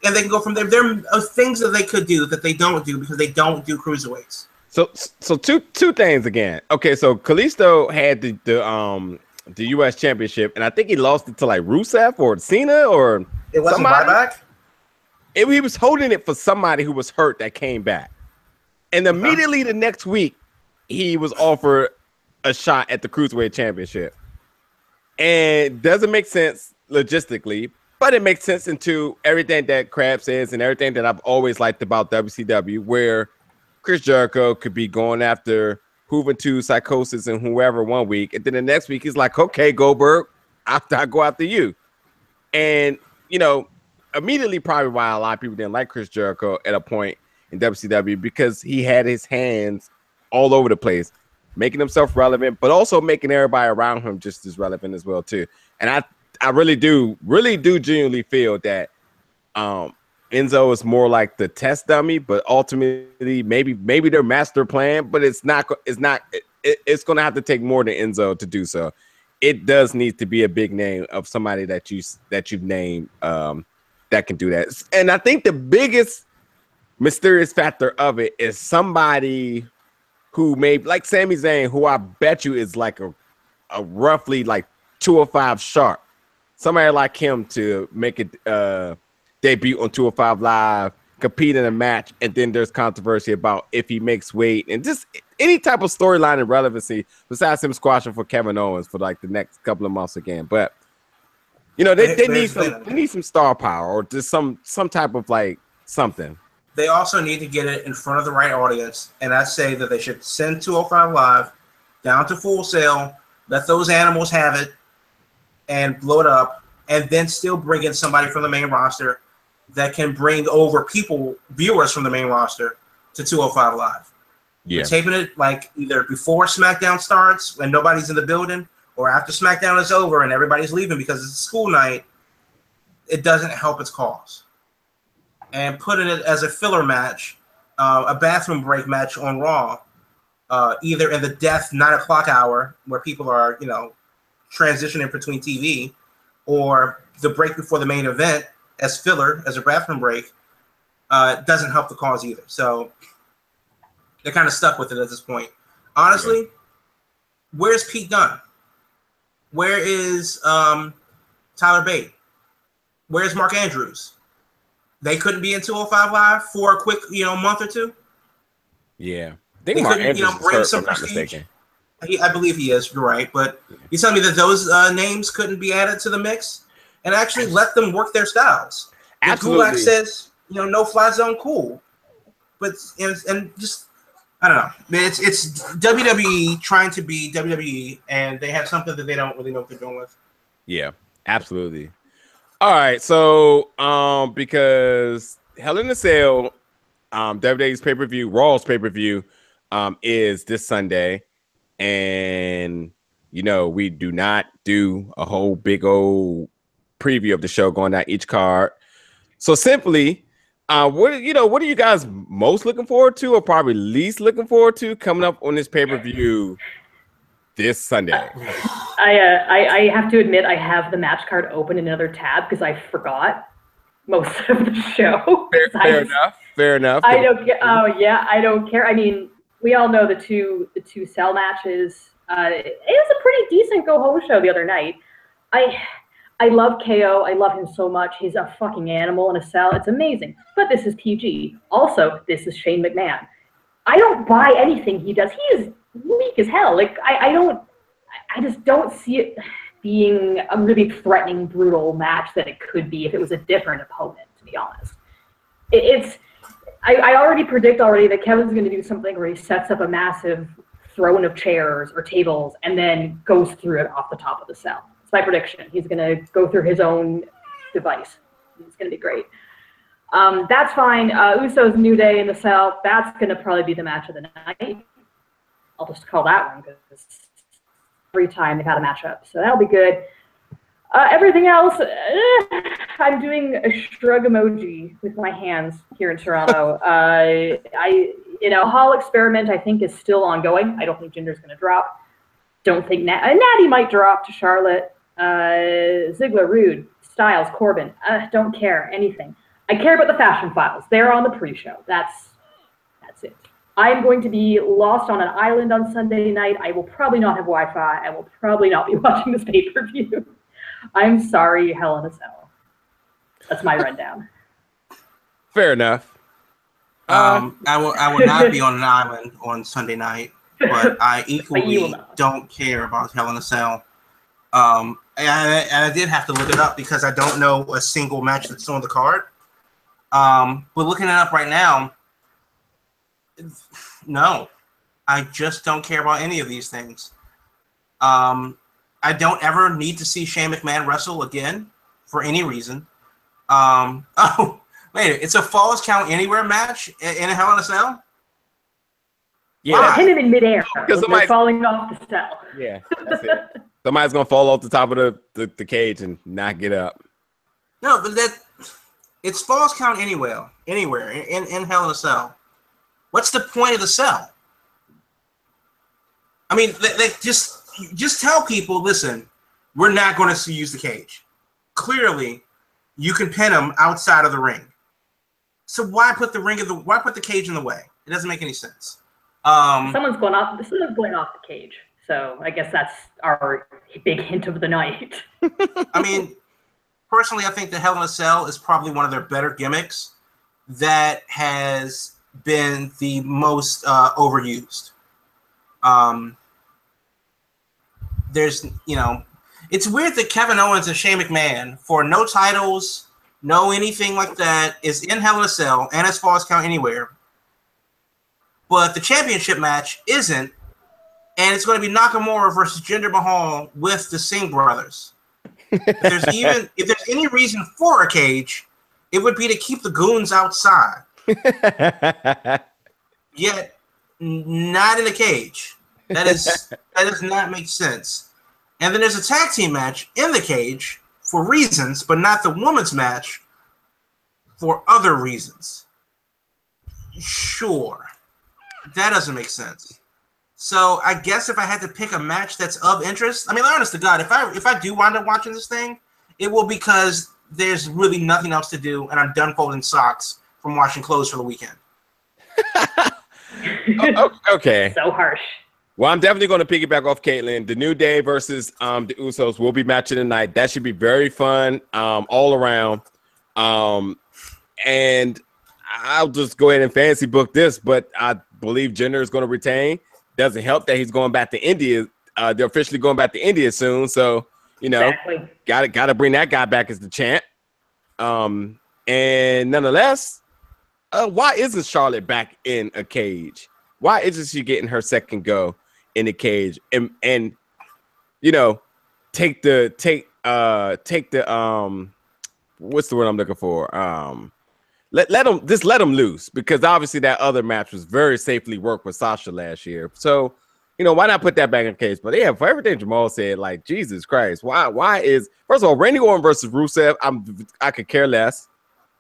they can go from there. There are things that they could do that they don't do because they don't do cruiserweights. So two things again. Okay, so Kalisto had the U.S. Championship, and I think he lost it to like Rusev or Cena or it wasn't somebody. Buyback? He was holding it for somebody who was hurt that came back. And immediately the next week, he was offered a shot at the Cruiserweight Championship. And it doesn't make sense logistically, but it makes sense into everything that Crab says and everything that I've always liked about WCW, where Chris Jericho could be going after Juventud, Psychosis, and whoever one week. And then the next week, he's like, okay, Goldberg, I go after you. And, you know, immediately probably why a lot of people didn't like Chris Jericho at a point in WCW, because he had his hands all over the place, making himself relevant, but also making everybody around him just as relevant as well too. And I really do genuinely feel that Enzo is more like the test dummy, but ultimately maybe their master plan, but it's going to have to take more than Enzo to do so. It does need to be a big name of somebody that you've named that can do that. And I think the biggest mysterious factor of it is somebody who may, like Sami Zayn, who I bet you is like a roughly like 205 sharp. Somebody like him to make it debut on 205 Live, compete in a match, and then there's controversy about if he makes weight and just any type of storyline and relevancy besides him squashing for Kevin Owens for like the next couple of months again. But you know, they need some star power or just some type of like something. They also need to get it in front of the right audience, and I say that they should send 205 Live down to Full Sail, let those animals have it, and blow it up, and then still bring in somebody from the main roster that can bring over viewers from the main roster to 205 Live. Yeah. We're taping it like either before SmackDown starts when nobody's in the building, or after SmackDown is over and everybody's leaving because it's a school night. It doesn't help its cause. And putting it as a filler match, a bathroom break match on Raw, either in the death 9 o'clock hour where people are, you know, transitioning between TV, or the break before the main event as filler, as a bathroom break, doesn't help the cause either. So they're kind of stuck with it at this point. Honestly, where's Pete Dunne? Where is Tyler Bate? Where's Mark Andrews? They couldn't be in 205 Live for a quick, month or two. Yeah, I think Mark Andrews is hurt, if I'm not mistaken. I believe he is. You're right, but you tell me that those names couldn't be added to the mix and actually let them work their styles. Absolutely. Gulak says, no fly zone, cool, but and just I don't know. It's WWE trying to be WWE, and they have something that they don't really know what they're doing with. Yeah, absolutely. All right, so because Hell in a Cell, WWE's pay-per-view, Raw's pay-per-view, is this Sunday, and we do not do a whole big old preview of the show going down each card. So simply, what are you guys most looking forward to, or probably least looking forward to coming up on this pay-per-view this Sunday? I have to admit I have the match card open in another tab because I forgot most of the show. Fair enough. I don't get. Oh yeah, I don't care. I mean, we all know the two Cell matches. It was a pretty decent go home show the other night. I love KO. I love him so much. He's a fucking animal in a cell. It's amazing. But this is PG. Also, this is Shane McMahon. I don't buy anything he does. He is weak as hell. Like I just don't see it being a really threatening, brutal match that it could be if it was a different opponent, to be honest. I already predict that Kevin's going to do something where he sets up a massive throne of chairs or tables and then goes through it off the top of the cell. It's my prediction. He's going to go through his own device. It's going to be great. That's fine. Usos New Day in the cell. That's going to probably be the match of the night. I'll just call that one because every time they've had a matchup. So that'll be good. Everything else, I'm doing a shrug emoji with my hands here in Toronto. Hall experiment, I think, is still ongoing. I don't think Jinder's going to drop. Don't think Natty might drop to Charlotte. Ziggler, Rude, Styles, Corbin. Don't care anything. I care about the fashion files. They're on the pre-show. That's it. I am going to be lost on an island on Sunday night. I will probably not have Wi-Fi. I will probably not be watching this pay-per-view. I'm sorry, Hell in a Cell. That's my rundown. Fair enough. I will not be on an island on Sunday night, but I equally don't care about Hell in a Cell. And I did have to look it up because I don't know a single match that's on the card. But looking it up right now, no, I just don't care about any of these things. I don't ever need to see Shane McMahon wrestle again for any reason. Wait, it's a Falls Count Anywhere match in a Hell in a Cell? Yeah, hit him in midair. Because somebody's falling off the cell. Yeah, that's it. Somebody's gonna fall off the top of the cage and not get up. No, but it's Falls Count Anywhere in Hell in a Cell. What's the point of the cell? I mean, they just tell people, listen, we're not going to use the cage. Clearly, you can pin them outside of the ring. So why put the cage in the way? It doesn't make any sense. Someone's going off the cage. So I guess that's our big hint of the night. I mean, personally, I think the Hell in a Cell is probably one of their better gimmicks that has been the most overused. There's, it's weird that Kevin Owens and Shane McMahon, for no titles, no anything like that, is in Hell in a Cell and as Falls Count Anywhere. But the championship match isn't, and it's going to be Nakamura versus Jinder Mahal with the Singh brothers. If there's any reason for a cage, it would be to keep the goons outside. Yet, not in a cage. That does not make sense. And then there's a tag team match in the cage for reasons, but not the women's match for other reasons. Sure. That doesn't make sense. So I guess if I had to pick a match that's of interest, I mean, honest to God, if I do wind up watching this thing, it will because there's really nothing else to do, and I'm done folding socks from washing clothes for the weekend. Okay. So harsh. Well, I'm definitely going to piggyback off Caitlin. The New Day versus the Usos will be matching tonight. That should be very fun all around. And I'll just go ahead and fancy book this, but I believe Jinder is going to retain. Doesn't help that he's going back to India. They're officially going back to India soon. So, exactly. got to bring that guy back as the champ. And nonetheless, why isn't Charlotte back in a cage? Why isn't she getting her second go in the cage? And take the what's the word I'm looking for? Let them loose, because obviously that other match was very safely worked with Sasha last year. So, why not put that back in the cage? But yeah, for everything Jamal said, like, Jesus Christ, why is, first of all, Randy Orton versus Rusev, I could care less.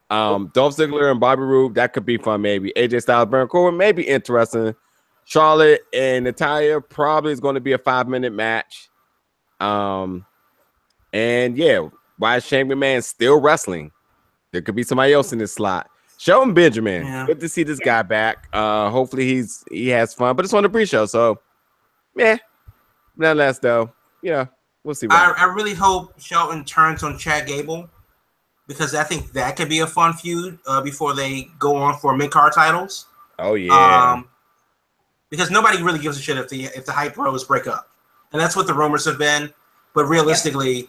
Dolph Ziggler and Bobby Roode, that could be fun maybe. AJ Styles, Baron Corbin, maybe interesting. Charlotte and Natalya probably is going to be a 5-minute match. And yeah, why is Shane McMahon still wrestling? There could be somebody else in this slot. Shelton Benjamin. Yeah. Good to see this guy back. Hopefully he has fun, but it's on the pre-show, so yeah. Nonetheless, though, we'll see. I really hope Shelton turns on Chad Gable, because I think that could be a fun feud before they go on for mid-card titles. Oh yeah. Because nobody really gives a shit if the Hype Bros break up, and that's what the rumors have been. But realistically,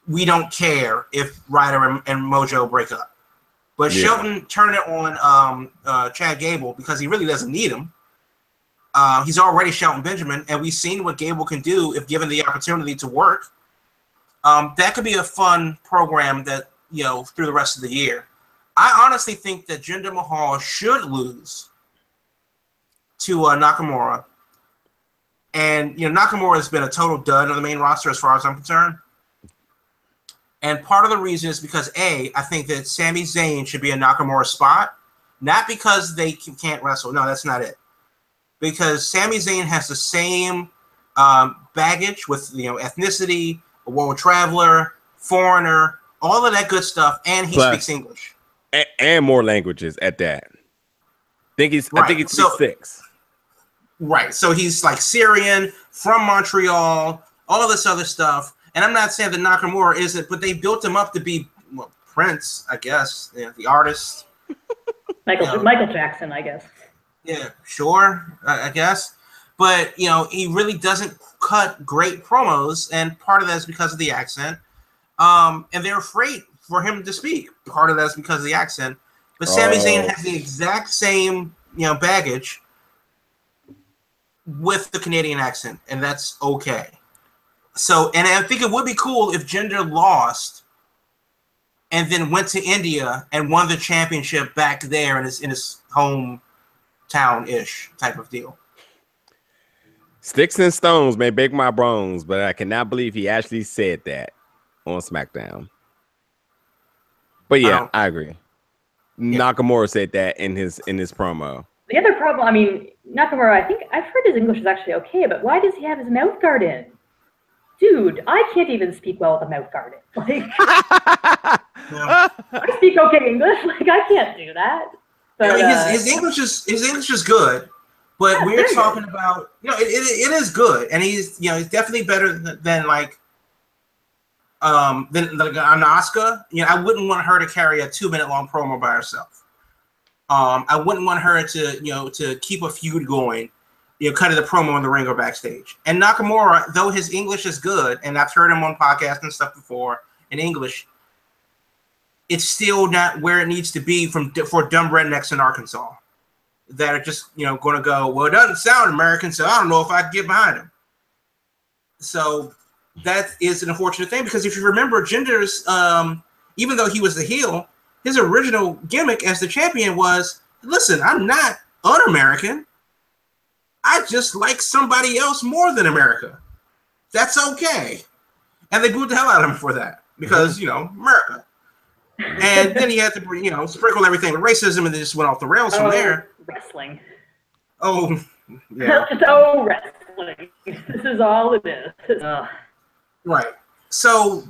we don't care if Ryder and Mojo break up. But Shelton turned it on Chad Gable because he really doesn't need him. He's already Shelton Benjamin, and we've seen what Gable can do if given the opportunity to work. That could be a fun program that, through the rest of the year. I honestly think that Jinder Mahal should lose to Nakamura. And, Nakamura has been a total dud on the main roster as far as I'm concerned. And part of the reason is because, A, I think that Sami Zayn should be a Nakamura spot, Not because they can't wrestle. No, that's not it. Because Sami Zayn has the same baggage with ethnicity, a world traveler, foreigner, all of that good stuff, and he speaks English and more languages at that. I think he speaks 6. Right. So he's like Syrian, from Montreal, all of this other stuff. And I'm not saying that Nakamura isn't, but they built him up to be Prince, I guess, the artist. Michael Jackson, I guess. Yeah, sure, I guess. But, he really doesn't cut great promos, and part of that is because of the accent. And they're afraid for him to speak. Part of that is because of the accent. But Sami Zayn has the exact same, baggage with the Canadian accent, and that's okay. So, and I think it would be cool if Jinder lost and then went to India and won the championship back there in his hometown-ish type of deal. Sticks and stones may break my bones, but I cannot believe he actually said that on SmackDown. But yeah, I agree. Yeah. Nakamura said that in his promo. The other problem, Nakamura, I think I've heard his English is actually okay, but why does he have his mouth guard in? Dude, I can't even speak well with a mouth guard in. Like, I speak okay English. Like, I can't do that. But, his English is good, but we're talking about it is good, and he's he's definitely better than Asuka. I wouldn't want her to carry a 2-minute long promo by herself. I wouldn't want her to to keep a feud going, cutting the promo in the ring or backstage. And Nakamura, though his English is good, and I've heard him on podcasts and stuff before in English, it's still not where it needs to be for dumb rednecks in Arkansas that are just going to go, well, it doesn't sound American, so I don't know if I can get behind him. So that is an unfortunate thing, because if you remember, Jinder's, even though he was the heel, his original gimmick as the champion was, listen, I'm not un-American. I just like somebody else more than America. That's okay. And they booed the hell out of him for that because, America. And then he had to, sprinkle everything with racism, and they just went off the rails from there. Wrestling. Oh, yeah. Wrestling. This is all it is. Right. So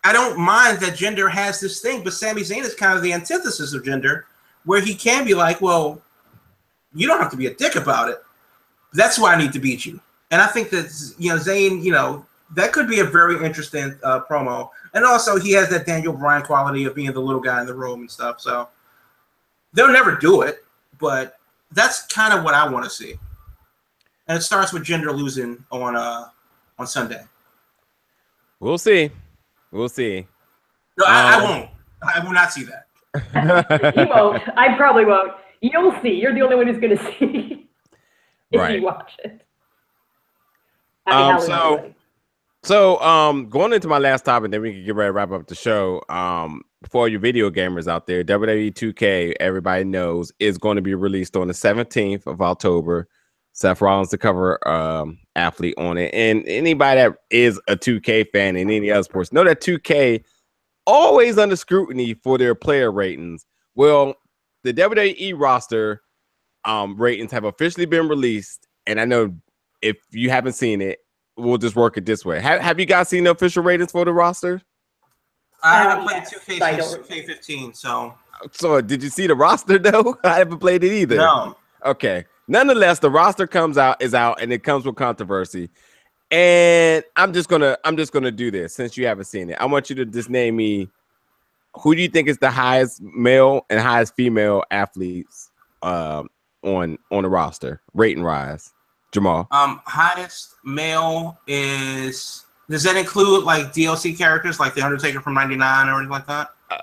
I don't mind that Jinder has this thing, but Sami Zayn is kind of the antithesis of Jinder, where he can be like, well, you don't have to be a dick about it. That's why I need to beat you. And I think that, Zayn, that could be a very interesting promo. And also, he has that Daniel Bryan quality of being the little guy in the room and stuff. So they'll never do it, but that's kind of what I want to see. And it starts with Jinder losing on Sunday. We'll see. We'll see. No, I won't. I will not see that. You won't. I probably won't. You'll see. You're the only one who's going to see if you watch it. So going into my last topic, then we can get ready to wrap up the show. For you video gamers out there, WWE 2K, everybody knows, is going to be released on the 17th of October. Seth Rollins, the cover athlete on it. And anybody that is a 2K fan in any other sports know that 2K always under scrutiny for their player ratings. Well, the WWE roster ratings have officially been released. And I know if you haven't seen it, we'll just work it this way. Have you guys seen the official ratings for the roster? I haven't played 2K since 2K15, so. So did you see the roster though? I haven't played it either. No. Okay. Nonetheless, the roster is out, and it comes with controversy. And I'm just gonna do this since you haven't seen it. I want you to just name me who do you think is the highest male and highest female athletes on the roster, rating rise. Jamal. Highest male is, does that include like DLC characters like the Undertaker from '99 or anything like that? I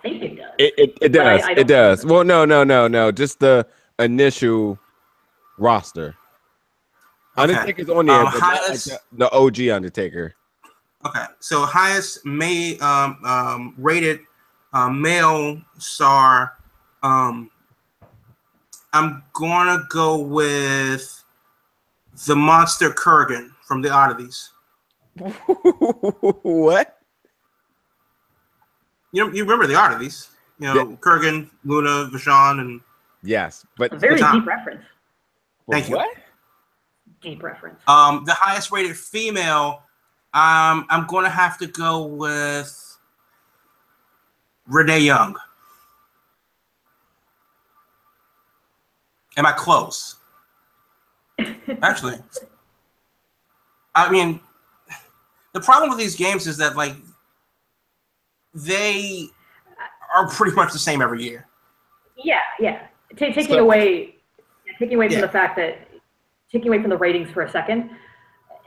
think it does. It does. It does. Well, no. Just the initial roster. Okay. Undertaker's on there, but highest, like the OG Undertaker. Okay, so highest rated male star. I'm gonna go with the Monster Kurgan from the Oddities. What? You remember the art of these? You know, yeah. Kurgan, Luna, Vachon, and yes, but a very deep reference. Thank you. What? Deep reference. The highest rated female, I'm going to have to go with Renee Young. Am I close? Actually, I mean, the problem with these games is that, like, they are pretty much the same every year. Yeah. Taking away from the fact that, taking away from the ratings for a second,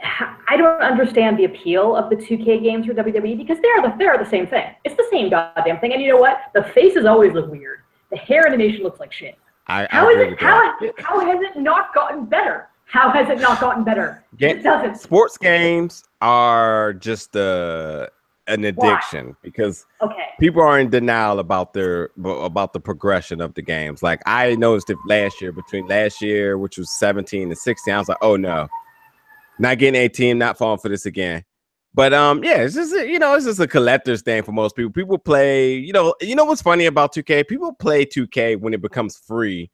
I don't understand the appeal of the 2K games for WWE because they are the same thing. It's the same goddamn thing. And you know what? The faces always look weird. The hair animation looks like shit. How has it not gotten better? How has it not gotten better? It doesn't. Sports games are just an addiction because people are in denial about the progression of the games. Like I noticed it between last year, which was 17 and 16, I was like, oh no, not getting 18, not falling for this again. But it's just it's just a collector's thing for most people. People play, you know what's funny about 2K? People play 2K when it becomes free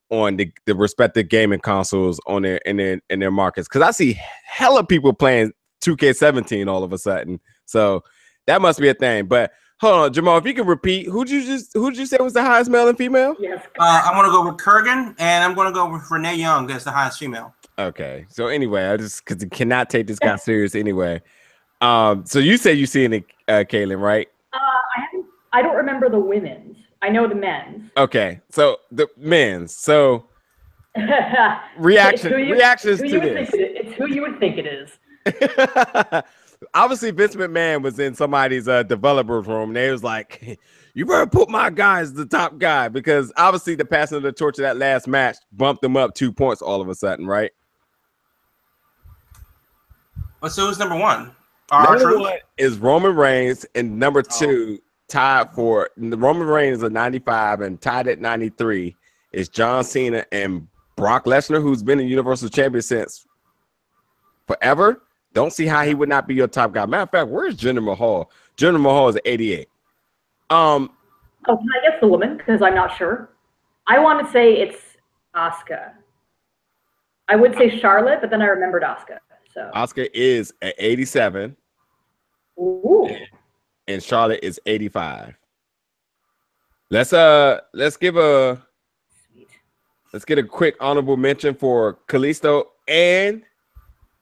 on the respective gaming consoles on in their markets. Because I see hella people playing 2K17 all of a sudden. So that must be a thing. But hold on, Jamal, if you can repeat, who'd you say was the highest male and female? Yes. I'm gonna go with Kurgan, and I'm gonna go with Renee Young as the highest female. Okay. So anyway, I just because you cannot take this guy serious anyway. So you said you seen it, Kaylin, right? I don't remember the women's. I know the men's. Okay, so the men's. So reactions to this. It's who you would think it is. Obviously, Vince McMahon was in somebody's developer's room. And they was like, "You better put my guy as the top guy," because obviously the passing of the torch of that last match bumped them up 2 points all of a sudden, right? Well, so who's number one? Number one is Roman Reigns, and number two, tied for Roman Reigns is a 95, and tied at 93 is John Cena and Brock Lesnar, who's been a Universal Champion since forever. Don't see how he would not be your top guy. Matter of fact, where's Jinder Mahal? Jinder Mahal is 88. Can I guess the woman? Because I'm not sure. I want to say it's Asuka. I would say Charlotte, but then I remembered Asuka. So Asuka is at 87. Ooh. And Charlotte is 85. Let's get a quick honorable mention for Kalisto and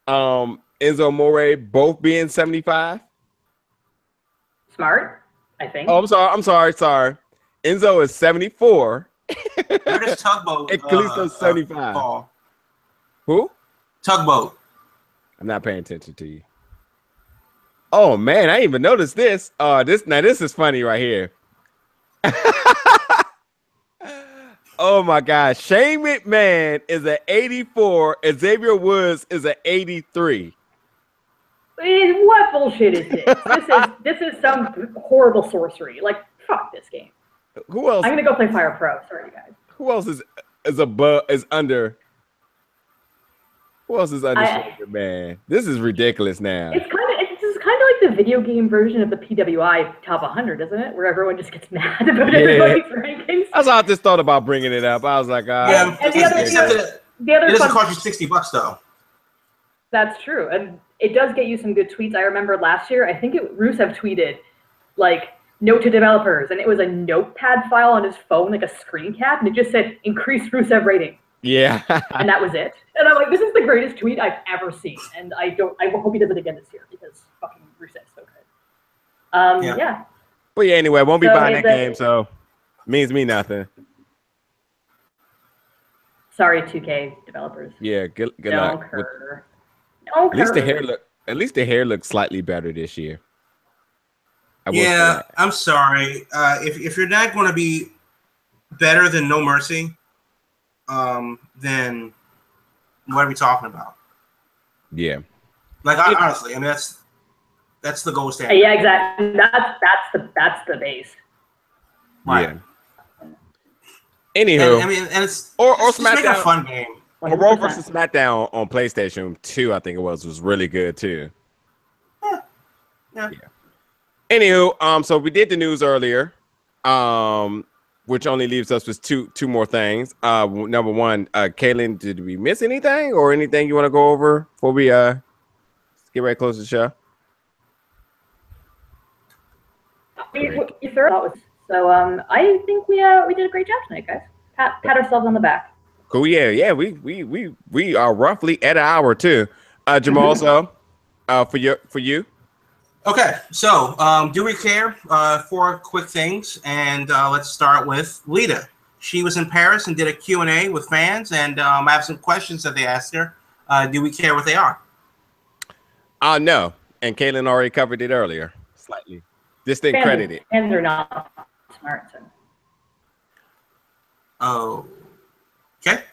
Enzo Amore both being 75. Smart, I think. Oh, I'm sorry. Enzo is 74. Where does Tugboat? And Kalisto's 75. Who? Tugboat. I'm not paying attention to you. Oh man, I didn't even noticed this. This is funny right here. Oh my gosh, Shane McMahon is an 84, and Xavier Woods is an 83. What bullshit is this? This is some horrible sorcery. Like, fuck this game. Who else? I'm gonna go play Fire Pro. Sorry, guys. Who else is under? Who else is under Shane McMahon? This is ridiculous now. It's kind of like the video game version of the PWI Top 100, isn't it? Where everyone just gets mad about everybody's rankings. That's why I just thought about bringing it up. I was like, yeah. And it doesn't cost you $60 though. That's true, and it does get you some good tweets. I remember last year, I think Rusev tweeted, like, note to developers, and it was a notepad file on his phone, like a screen cap, and it just said, increase Rusev rating. Yeah. And that was it. And I'm like, this is the greatest tweet I've ever seen. And I hope he does it again this year because fucking Rusev's so good. Yeah. Well, yeah, anyway, won't be buying that game, so means me nothing. Sorry, 2K developers. Yeah, good luck. At least the hair looks slightly better this year. I'm sorry. If you're not going to be better than No Mercy, then what are we talking about? Yeah. Like honestly, I mean that's the gold standard. Yeah, exactly. That's the base. Right. Yeah. Anywho, and it's or just SmackDown, make a fun game. Or Raw vs. SmackDown on PlayStation 2, I think it was really good too. Yeah. Anywho, so we did the news earlier, which only leaves us with two more things. Number one, Kaylin, did we miss anything or anything you want to go over before we get ready to close the show? So I think we did a great job tonight, guys. Pat ourselves on the back. Cool. Yeah. We are roughly at an hour too. Jamal, so for you. Okay, so do we care? 4 quick things, and let's start with Lita. She was in Paris and did a Q&A with fans, and I have some questions that they asked her. Do we care what they are? No, and Kaylin already covered it earlier, slightly. Just didn't credit it. Fans are not smart. Oh, okay.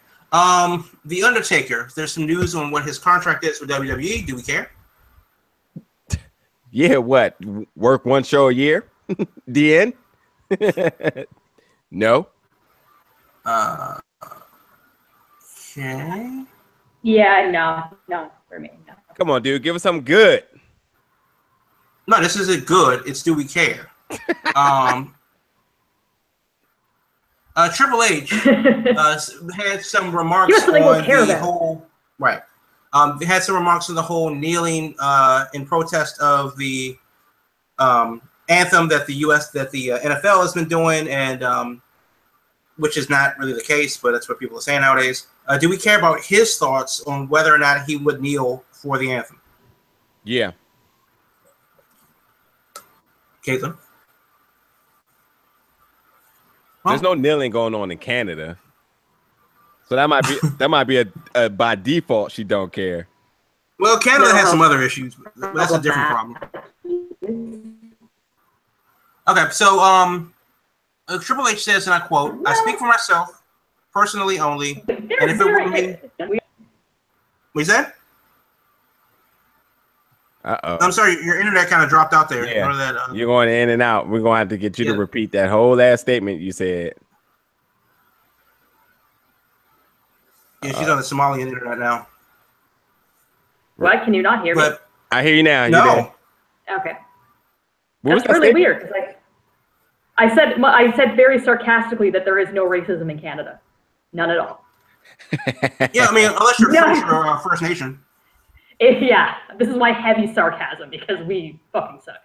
The Undertaker. There's some news on what his contract is with WWE. Do we care? Yeah, what? Work one show a year? The end? No. Okay. Yeah, no, for me, no. Come on, dude. Give us something good. No, this isn't good. It's do we care? Triple H had some remarks on the whole right. They had some remarks on the whole kneeling in protest of the anthem that the NFL has been doing, and which is not really the case, but that's what people are saying nowadays. Do we care about his thoughts on whether or not he would kneel for the anthem? Yeah. Caitlin? There's no kneeling going on in Canada, so that might be a by default she don't care. Well, Canada has some other issues, but that's a different problem. Okay, so Triple H says, and I quote, "I speak for myself, personally only, and if it were me." What you said? Uh-oh. I'm sorry, your internet kind of dropped out there. Yeah. You're going in and out. We're going to have to get you to repeat that whole last statement you said. Yeah, she's on the Somalian internet now. What? Can you not hear me? I hear you now. No. Okay. That's really weird. Because I said very sarcastically that there is no racism in Canada. None at all. Yeah, I mean, unless you're French or First Nation. Yeah, this is my heavy sarcasm because we fucking suck.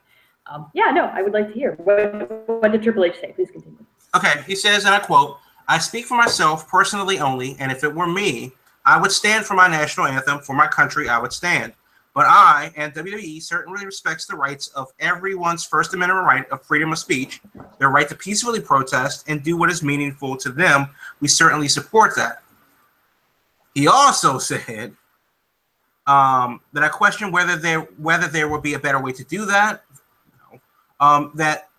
Yeah, no, I would like to hear. What did Triple H say? Please continue. Okay, he says, and I quote, "I speak for myself, personally only, and if it were me, I would stand for my national anthem. For my country, I would stand. But I, and WWE, certainly respects the rights of everyone's First Amendment right of freedom of speech, their right to peacefully protest and do what is meaningful to them. We certainly support that." He also said that I question whether there would be a better way to do that. That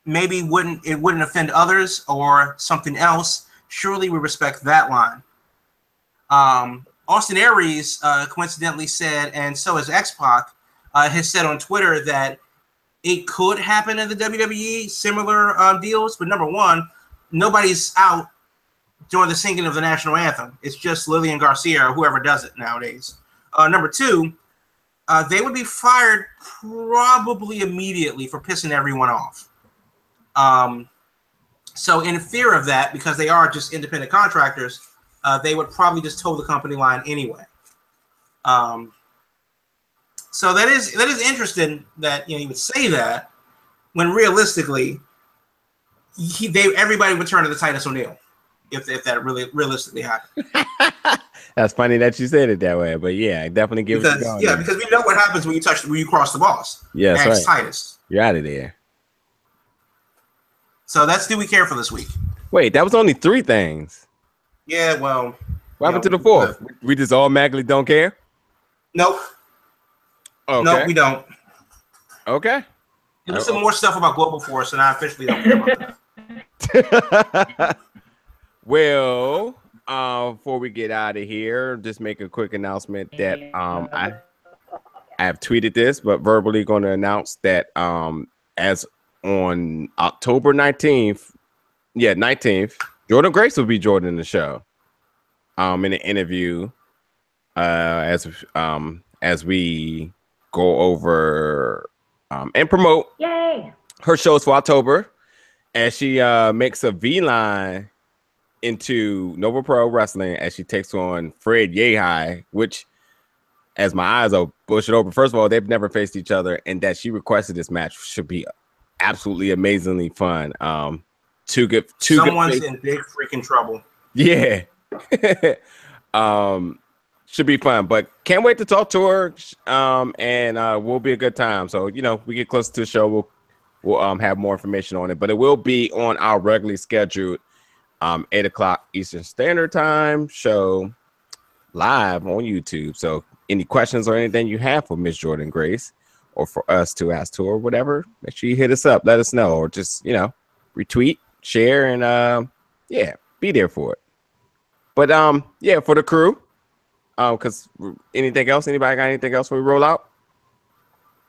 maybe it wouldn't offend others or something else. Surely we respect that line. Austin Aries coincidentally said, and so has X-Pac, has said on Twitter that it could happen in the WWE, similar deals. But number one, nobody's out during the singing of the national anthem. It's just Lillian Garcia or whoever does it nowadays. Number two, they would be fired probably immediately for pissing everyone off. So in fear of that, because they are just independent contractors, they would probably just toe the company line anyway. So that is interesting that he would say that when realistically everybody would turn to the Titus O'Neil if that really realistically happened. That's funny that you said it that way, but yeah, definitely give it a go. Yeah, because we know what happens when you cross the boss. Yeah, that's right. Titus. You're out of there. So that's do we care for this week? Wait, that was only 3 things. Yeah, well. What happened to the 4th? We just automatically don't care? Nope. Okay. Nope, we don't. Okay. There's some more stuff about Global Force, and I officially don't care about that. Well, before we get out of here, just make a quick announcement that I have tweeted this, but verbally going to announce that as on October 19th, 19th, Jordan Grace will be joining the show in an interview as we go over and promote Yay! her shows for October as she makes a V-line into Nova Pro Wrestling as she takes on Fred Yehi, which, as my eyes are bushing over, first of all, they've never faced each other, and that she requested this match should be absolutely amazingly fun. Someone's in big freaking trouble. Yeah. Should be fun, but can't wait to talk to her. And will be a good time. So, we get closer to the show, we'll have more information on it, but it will be on our regularly scheduled 8 o'clock Eastern Standard Time show live on YouTube. So any questions or anything you have for Miss Jordan Grace or for us to ask to her or whatever, make sure you hit us up, let us know, or just, retweet, share, and be there for it. But for the crew, because anything else, anybody got anything else when we roll out?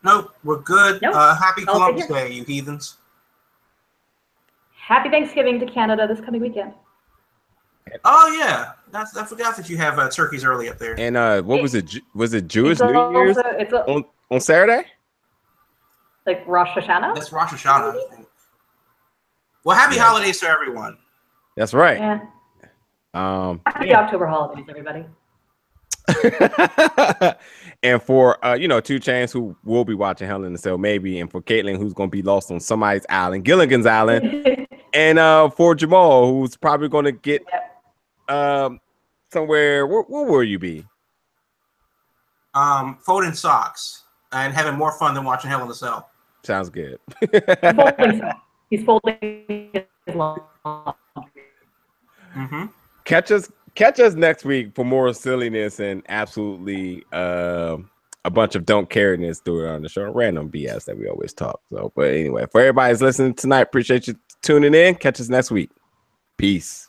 Nope, we're good. Nope. Happy Columbus Day, you heathens. Happy Thanksgiving to Canada this coming weekend. Oh yeah, I forgot that you have turkeys early up there. And what was it? Was it Jewish New Year's on Saturday? Like Rosh Hashanah? That's Rosh Hashanah, I think. Well, happy holidays to everyone. That's right. Yeah. Happy October holidays, everybody. And for 2 Chainz, who will be watching Hell in a Cell maybe, and for Caitlin, who's going to be lost on somebody's island, Gilligan's Island, and for Jamal, who's probably going to get somewhere. Where will you be? Folding socks and having more fun than watching Hell in a Cell. Sounds good. He's folding his laundry. Mm-hmm. Catch us next week for more silliness and absolutely a bunch of don't careness through it on the show. Random BS that we always talk. So, but anyway, for everybody who's listening tonight, appreciate you tuning in. Catch us next week. Peace.